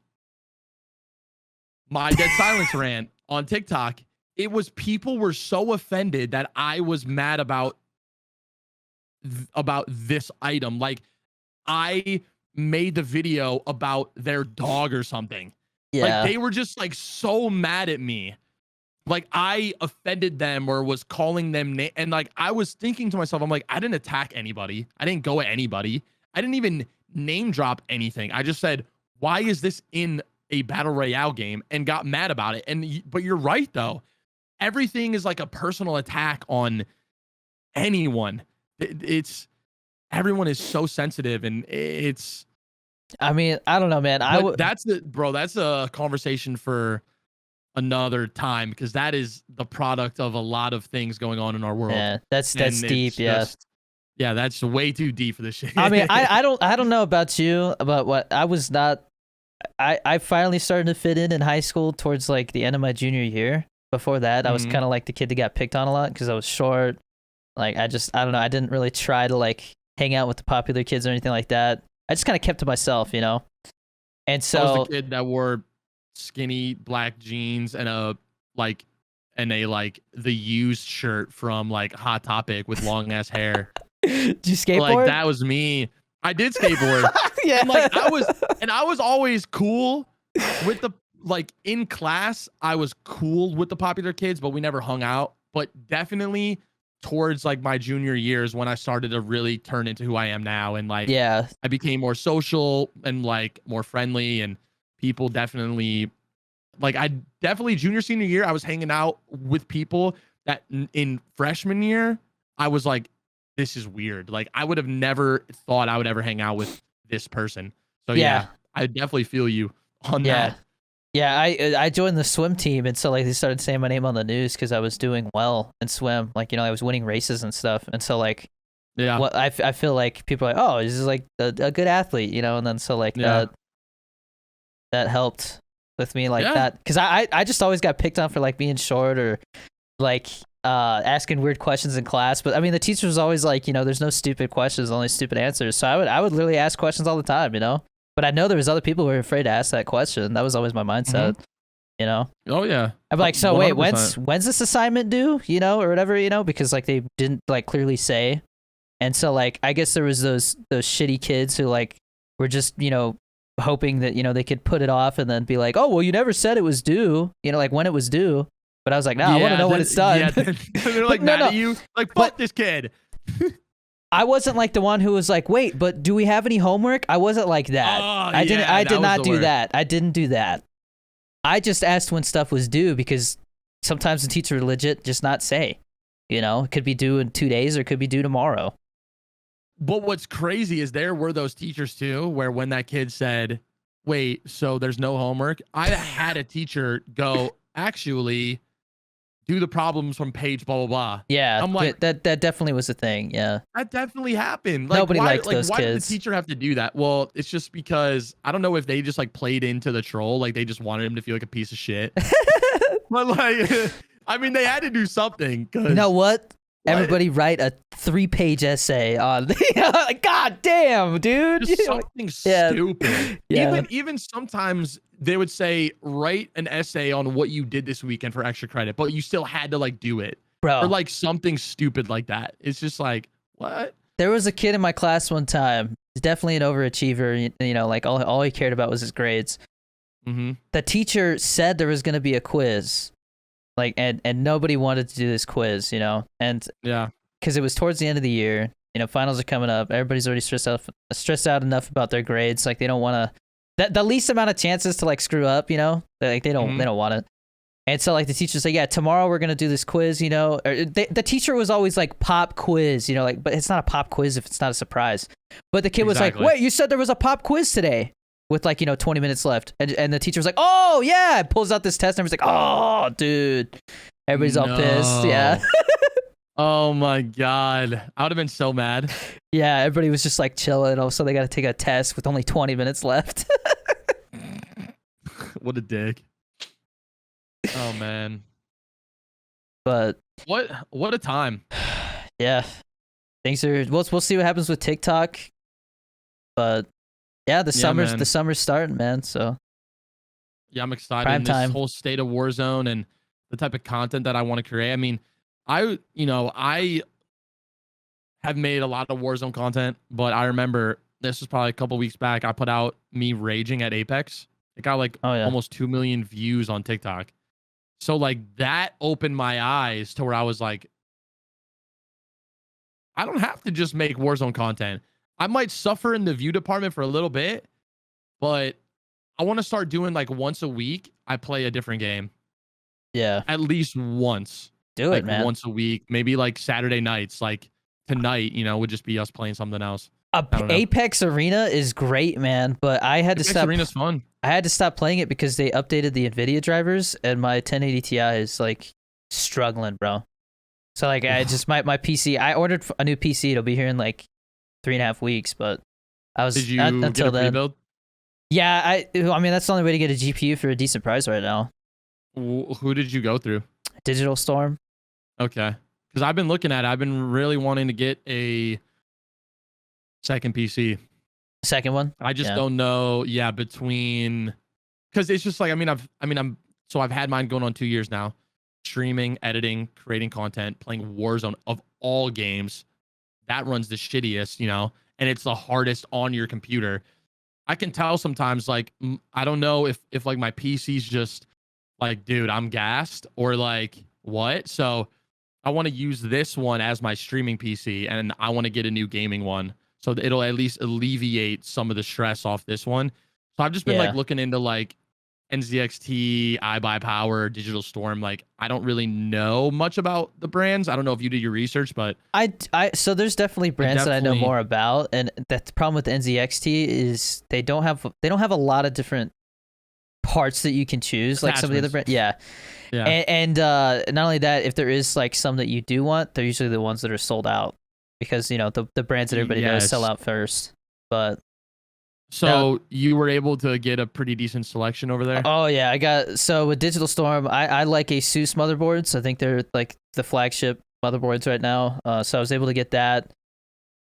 my dead silence rant on TikTok. It was, people were so offended that I was mad about this item. Like, I made the video about their dog or something. Yeah. Like, they were just like so mad at me. Like, I offended them or was calling them and like, I was thinking to myself, I'm like, I didn't attack anybody. I didn't go at anybody. I didn't even name drop anything. I just said, why is this in a battle royale game, and got mad about it. But you're right though. Everything is like a personal attack on anyone. Everyone is so sensitive, and it's. I mean, I don't know, man. That's a conversation for another time, because that is the product of a lot of things going on in our world. Yeah, that's deep. Yeah. Yeah, that's way too deep for this shit. I mean, I don't know about you, about what I was not. I finally started to fit in high school towards like the end of my junior year. Before that, I was kind of like the kid that got picked on a lot because I was short. Like I don't know. I didn't really try to like hang out with the popular kids or anything like that. I just kind of kept to myself, you know. And so I was the kid that wore skinny black jeans and a the used shirt from like Hot Topic with long ass hair. Did you skateboard? Like that was me. I did skateboard. Yeah. And like I was always cool with the like in class. I was cool with the popular kids, but we never hung out. But definitely towards like my junior years when I started to really turn into who I am now, and like yeah, I became more social and like more friendly, and people definitely like I definitely junior senior year I was hanging out with people that in freshman year I was like, this is weird. Like I would have never thought I would ever hang out with this person. So yeah, I definitely feel you on that. Yeah, I joined the swim team, and so like they started saying my name on the news because I was doing well in swim. Like, you know, I was winning races and stuff, and so like, yeah, what I feel like people are like, oh, this is like a good athlete, you know, and then so like that helped with me like that, because I just always got picked on for like being short or like asking weird questions in class. But I mean, the teacher was always like, you know, there's no stupid questions, only stupid answers. So I would literally ask questions all the time, you know. But I know there was other people who were afraid to ask that question. That was always my mindset, you know? Oh, yeah. I'm like, so 100%. wait, when's this assignment due, you know, or whatever, you know? Because, like, they didn't, like, clearly say. And so, like, I guess there was those shitty kids who, like, were just, you know, hoping that, you know, they could put it off and then be like, oh, well, you never said it was due, you know, like, when it was due. But I was like, no, I want to know when it's done. Yeah, they're like, mad at you. Like, fuck this kid. I wasn't like the one who was like, wait, but do we have any homework? I wasn't like that. I did not do that. I didn't do that. I just asked when stuff was due because sometimes the teacher would legit just not say, you know, it could be due in 2 days or it could be due tomorrow. But what's crazy is there were those teachers too, where when that kid said, wait, so there's no homework, I had a teacher go, actually, do the problems from page blah blah blah. Yeah, I'm like, that definitely was a thing. Yeah, that definitely happened. Like, nobody liked those why kids. did the teacher have to do that? Well, it's just because I don't know if they just like played into the troll, like they just wanted him to feel like a piece of shit. But like, I mean, they had to do something. You know what? Everybody write a 3-page essay on. God damn, dude! Just something stupid. Yeah. Even sometimes they would say write an essay on what you did this weekend for extra credit, but you still had to like do it, bro, or like something stupid like that. It's just like, what? There was a kid in my class one time. He's definitely an overachiever. You know, like all he cared about was his grades. Mm-hmm. The teacher said there was going to be a quiz. Like, and nobody wanted to do this quiz, you know, and because it was towards the end of the year, you know, finals are coming up. Everybody's already stressed out enough about their grades. Like, they don't want to, the least amount of chances to like screw up, you know, like they don't want it. And so like the teacher's like, yeah, tomorrow we're going to do this quiz, you know, or the teacher was always like pop quiz, you know, like, but it's not a pop quiz if it's not a surprise. But the kid was like, wait, you said there was a pop quiz today. With like, you know, 20 minutes left. And the teacher was like, oh, yeah. Pulls out this test and everybody's like, oh, dude. Everybody's all pissed. Yeah. Oh, my God. I would have been so mad. Yeah, everybody was just like chilling. Also, they got to take a test with only 20 minutes left. What a dick. Oh, man. But. What a time. Yeah. Things are, we'll see what happens with TikTok. But. Yeah, the summer's starting, man. So yeah, I'm excited. Prime time. This whole state of Warzone and the type of content that I want to create. I mean, I have made a lot of Warzone content, but I remember this was probably a couple weeks back. I put out me raging at Apex. It got like almost 2 million views on TikTok. So like that opened my eyes to where I was like, I don't have to just make Warzone content. I might suffer in the view department for a little bit, but I want to start doing like once a week. I play a different game. Yeah. At least once. Do it, man. Once a week. Maybe like Saturday nights. Like tonight, you know, would just be us playing something else. Apex Arena is great, man. But I had to stop. Arena's fun. I had to stop playing it because they updated the NVIDIA drivers and my 1080 Ti is like struggling, bro. So like I just my PC. I ordered a new PC. It'll be here in like 3.5 weeks, but I was. Did you until get a pre-build? Yeah, I mean that's the only way to get a GPU for a decent price right now. Who did you go through? Digital Storm. Okay. because I've been looking at it. I've been really wanting to get a second PC. Second one? I just don't know. Yeah, between because it's just like I've had mine going on 2 years now, streaming, editing, creating content, playing Warzone of all games. That runs the shittiest, and it's the hardest on your computer. I can tell sometimes, like, I don't know if like my PC's just like, dude, I'm gassed or like what. So I want to use this one as my streaming PC, and I want to get a new gaming one, so it'll at least alleviate some of the stress off this one. So I've just been like looking into like NZXT, iBuyPower, Digital Storm. Like, I don't really know much about the brands. I don't know if you did your research, but so there's definitely brands that I know more about, and the problem with NZXT is they don't have a lot of different parts that you can choose, like some of the other brands. Yeah. And not only that, if there is like some that you do want, they're usually the ones that are sold out, because the brands that everybody knows sell out first. But so you were able to get a pretty decent selection over there? Oh yeah, so with Digital Storm, I like ASUS motherboards. I think they're like the flagship motherboards right now. So I was able to get that.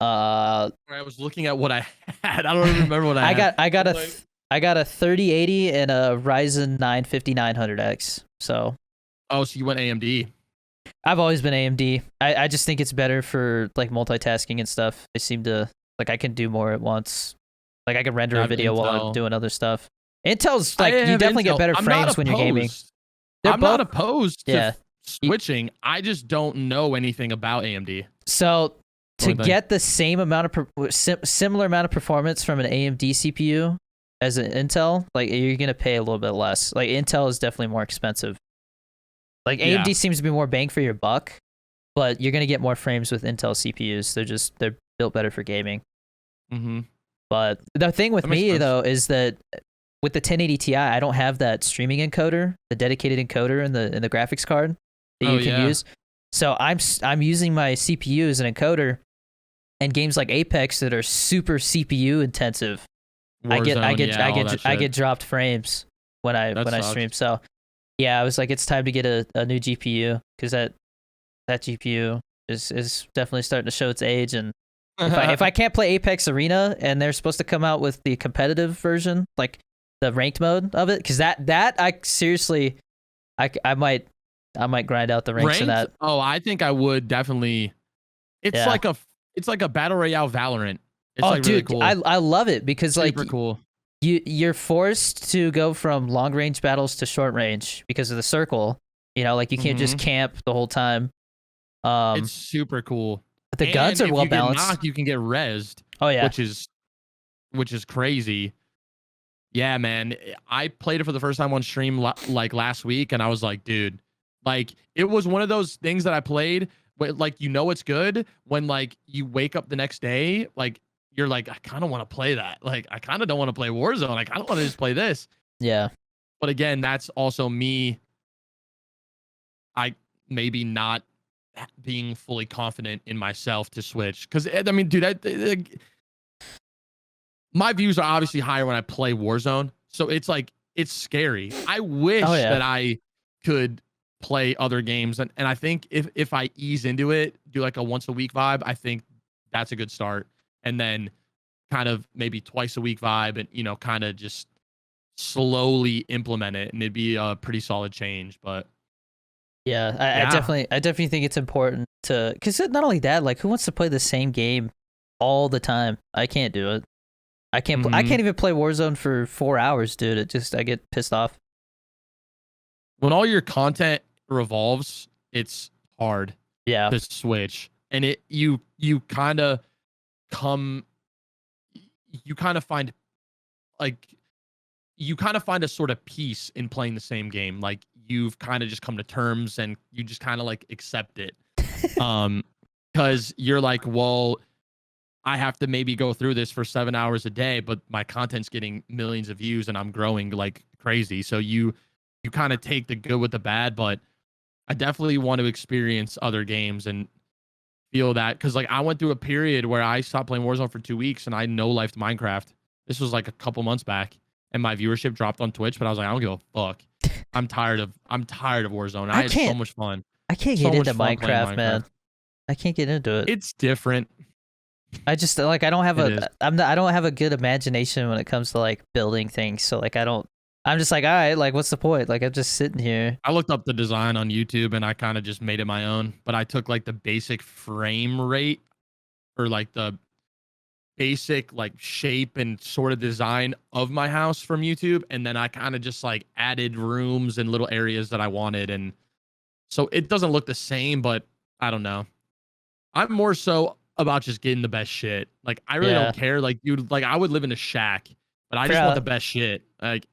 I was looking at what I had. I don't even remember what I had. I got a 3080 and a Ryzen 9 5900X. So you went AMD. I've always been AMD. I just think it's better for like multitasking and stuff. They seem to like I can do more at once. Like I can render a video while I'm doing other stuff. Intel's like you definitely get better frames when you're gaming. I'm not opposed to switching. I just don't know anything about AMD. So to get the same amount of similar amount of performance from an AMD CPU as an Intel, like you're gonna pay a little bit less. Like Intel is definitely more expensive. Like AMD seems to be more bang for your buck, but you're gonna get more frames with Intel CPUs. They're built better for gaming. Mm-hmm. But the thing with me though is that with the 1080 Ti, I don't have that streaming encoder, the dedicated encoder in the graphics card that you can use. So I'm using my CPU as an encoder, and games like Apex that are super CPU intensive, Warzone, I get dropped frames when I stream. So yeah, I was like, it's time to get a new GPU, because that GPU is definitely starting to show its age. And if I can't play Apex Arena and they're supposed to come out with the competitive version, like the ranked mode of it, because that I seriously I might grind out the ranks in that. Oh, I think I would definitely. It's like a battle royale Valorant. It's like dude, really cool. I love it because super like cool. You're forced to go from long range battles to short range because of the circle. Like you can't just camp the whole time. It's super cool. The guns are well balanced. You can get rezzed. Oh yeah, which is crazy. Yeah, man. I played it for the first time on stream like last week, and I was like, dude, like it was one of those things that I played, but like it's good when like you wake up the next day, like you're like, I kind of want to play that. Like I kind of don't want to play Warzone. I kind of want to just play this. Yeah. But again, that's also me. I maybe not being fully confident in myself to switch, because I mean, dude, my views are obviously higher when I play Warzone, so it's like it's scary. I wish that I could play other games, and I think if I ease into it, do like a once a week vibe, I think that's a good start, and then kind of maybe twice a week vibe, and kind of just slowly implement it, and it'd be a pretty solid change. But I definitely think it's important to, because not only that, like who wants to play the same game all the time? I can't do it. I can't even play Warzone for 4 hours, dude. I get pissed off. When all your content revolves, it's hard to switch, and you kind of find a sort of peace in playing the same game. Like you've kind of just come to terms, and you just kind of like accept it. Because you're like, well, I have to maybe go through this for 7 hours a day, but my content's getting millions of views and I'm growing like crazy. So you kind of take the good with the bad, but I definitely want to experience other games and feel that. Cause like I went through a period where I stopped playing Warzone for 2 weeks and I no-lifed Minecraft. This was like a couple months back, and my viewership dropped on Twitch, but I was like, I don't give a fuck. I'm tired of Warzone. I had so much fun. I can't get into Minecraft, man. I can't get into it. It's different. I just like I don't have It is. I don't have a good imagination when it comes to like building things. So like I'm just like, all right, like what's the point? Like I'm just sitting here. I looked up the design on YouTube and I kind of just made it my own, but I took like the basic frame rate or like the basic like shape and sort of design of my house from YouTube, and then I kind of just like added rooms and little areas that I wanted, and so it doesn't look the same, but I don't know. I'm more so about just getting the best shit. Like I really don't care. Like dude, like I would live in a shack, but I just want the best shit. Like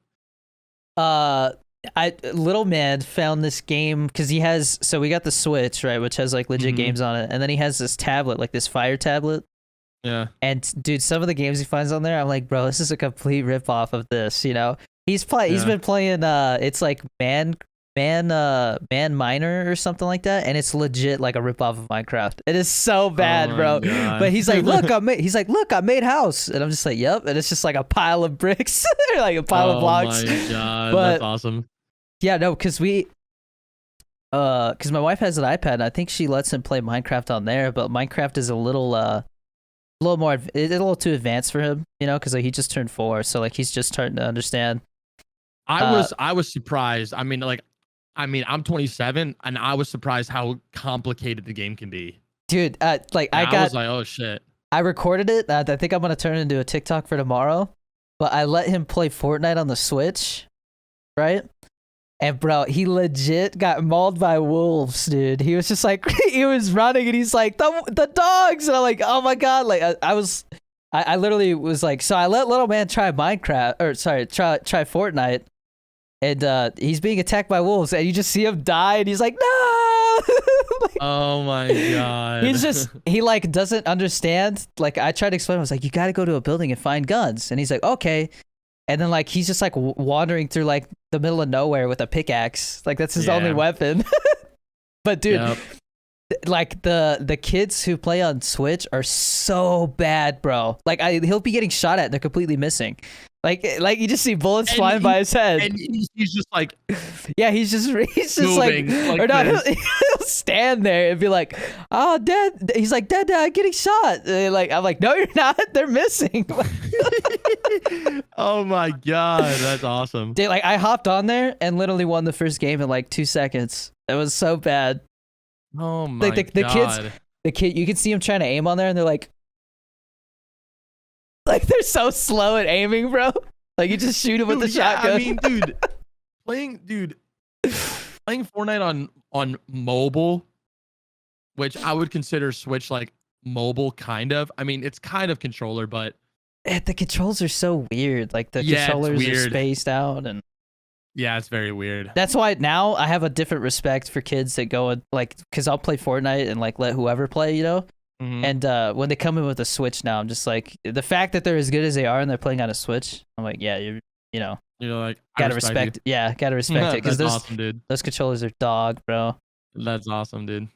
little man found this game because he has, so we got the Switch, right, which has like legit games on it, and then he has this tablet, like this Fire tablet. Yeah. And dude, some of the games he finds on there, I'm like, bro, this is a complete ripoff of this, you know? He's been playing it's like Man Miner or something like that, and it's legit like a ripoff of Minecraft. It is so bad, bro. God. But he's like, look, I made house, and I'm just like, yep, and it's just like a pile of bricks, like a pile of blocks. Oh my god, but, that's awesome. Yeah, no, because my wife has an iPad, and I think she lets him play Minecraft on there, but Minecraft is a little more, it's a little too advanced for him, you know, because like, he just turned 4, so like he's just starting to understand. I was surprised. I mean, I'm 27, and I was surprised how complicated the game can be. Dude, I was like, oh shit. I recorded it. I think I'm gonna turn it into a TikTok for tomorrow. But I let him play Fortnite on the Switch, right? And bro, he legit got mauled by wolves, dude. He was just like, he was running, and he's like, the dogs, and I'm like, oh my god, like I literally was like, so I let little man try Minecraft, or sorry, try Fortnite. And he's being attacked by wolves, and you just see him die, and he's like, no! Like, oh my god. He like doesn't understand. Like I tried to explain, I was like, you gotta go to a building and find guns. And he's like, okay. And then like he's just like wandering through like the middle of nowhere with a pickaxe. Like that's his only weapon. But dude, like the kids who play on Switch are so bad, bro. Like he'll be getting shot at and they're completely missing. Like you just see bullets flying by his head, and he's just like, yeah, he's just moving, like or no, he'll stand there and be like, oh, Dad. He's like, Dad, I'm getting shot. Like I'm like, no, you're not. They're missing. Oh my god, that's awesome. Dude, like I hopped on there and literally won the first game in like 2 seconds. It was so bad. Oh my god. The kid, you can see him trying to aim on there, and they're like they're so slow at aiming, bro. Like you just shoot him with the shotgun. I mean, playing Fortnite on mobile, which I would consider Switch like mobile, kind of. I mean, it's kind of controller, but the controls are so weird. Like the controllers are spaced out, and yeah, it's very weird. That's why now I have a different respect for kids that go and like, because I'll play Fortnite and like let whoever play, you know. And when they come in with a Switch now, I'm just like, the fact that they're as good as they are and they're playing on a Switch, I'm like, yeah, you're like, gotta respect. Yeah, gotta respect it, because awesome, dude. Those controllers are dog, bro. That's awesome, dude.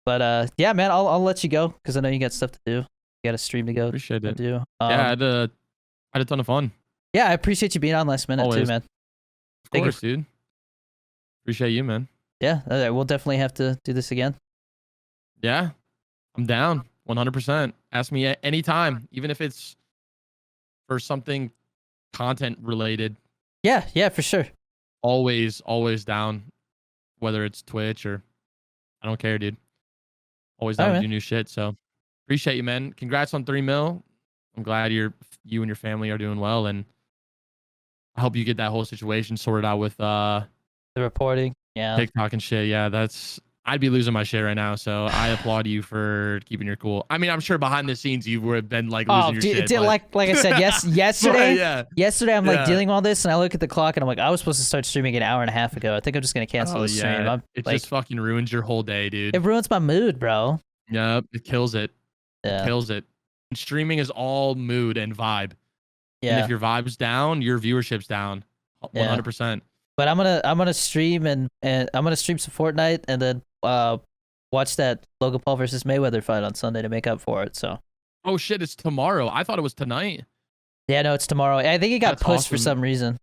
But yeah, man, I'll let you go because I know you got stuff to do. You got a stream to go. Appreciate it. Do. Yeah, I had a ton of fun. Yeah, I appreciate you being on last minute too, man. Of course, dude. Appreciate you, man. Yeah, we'll definitely have to do this again. Yeah, I'm down. 100%. Ask me at any time, even if it's for something content related. Yeah, for sure. Always down, whether it's Twitch or I don't care, dude. Always down to do new shit. So appreciate you, man. Congrats on 3 mil. I'm glad you and your family are doing well, and I hope you get that whole situation sorted out with the reporting. Yeah, TikTok and shit. Yeah, I'd be losing my shit right now. So I applaud you for keeping your cool. I mean, I'm sure behind the scenes you would have been like losing your shit. Like I said, yesterday. Yesterday I'm like dealing with all this, and I look at the clock and I'm like, I was supposed to start streaming an hour and a half ago. I think I'm just gonna cancel the stream. It just fucking ruins your whole day, dude. It ruins my mood, bro. Yep, it kills it. Yeah. It kills it. Streaming is all mood and vibe. Yeah. And if your vibe's down, your viewership's down. 100%. But I'm gonna stream and I'm gonna stream some Fortnite and then watch that Logan Paul versus Mayweather fight on Sunday to make up for it. So. Oh shit! It's tomorrow. I thought it was tonight. Yeah, no, it's tomorrow. I think it got pushed for some reason.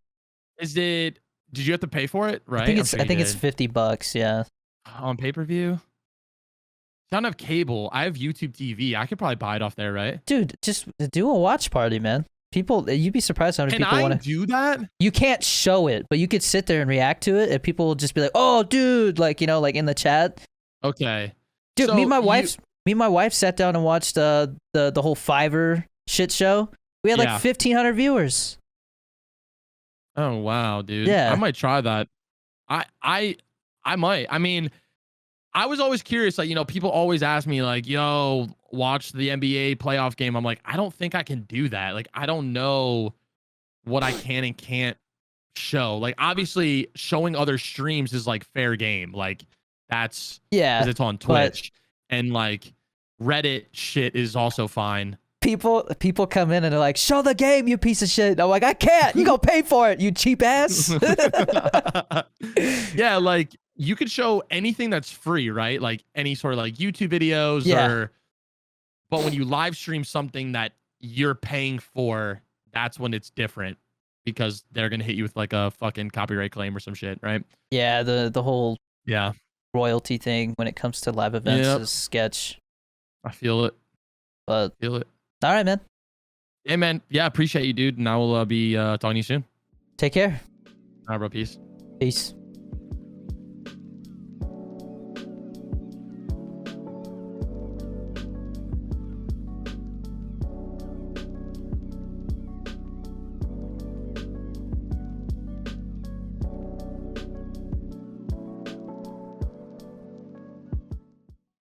Is it? Did you have to pay for it? Right. I think it's $50. Yeah. On pay-per-view. I don't have cable. I have YouTube TV. I could probably buy it off there, right? Dude, just do a watch party, man. People, you'd be surprised how many people want to do that. You can't show it, but you could sit there and react to it, and people will just be like, "Oh, dude!" Like, you know, like in the chat. Okay. Dude, So me and my wife sat down and watched the whole Fiverr shit show. We had like 1,500 viewers. Oh wow, dude. Yeah. I might try that. I might. I mean, I was always curious. Like, you know, people always ask me, like, "Yo, watch the NBA playoff game." I'm like, I don't think I can do that. Like, I don't know what I can and can't show. Like, obviously, showing other streams is like fair game. Like, that's because it's on Twitch, and like Reddit shit is also fine. People come in and they're like, "Show the game, you piece of shit." I'm like, "I can't. You gonna pay for it, you cheap ass." Yeah, like you could show anything that's free, right? Like any sort of like YouTube videos or. But when you live stream something that you're paying for, that's when it's different because they're gonna hit you with like a fucking copyright claim or some shit, right? Yeah, the whole Yeah royalty thing when it comes to live events is sketch. I feel it. But feel it. All right, man. Hey, man. Yeah, appreciate you, dude. And I will be talking to you soon. Take care. All right, bro. Peace. Peace.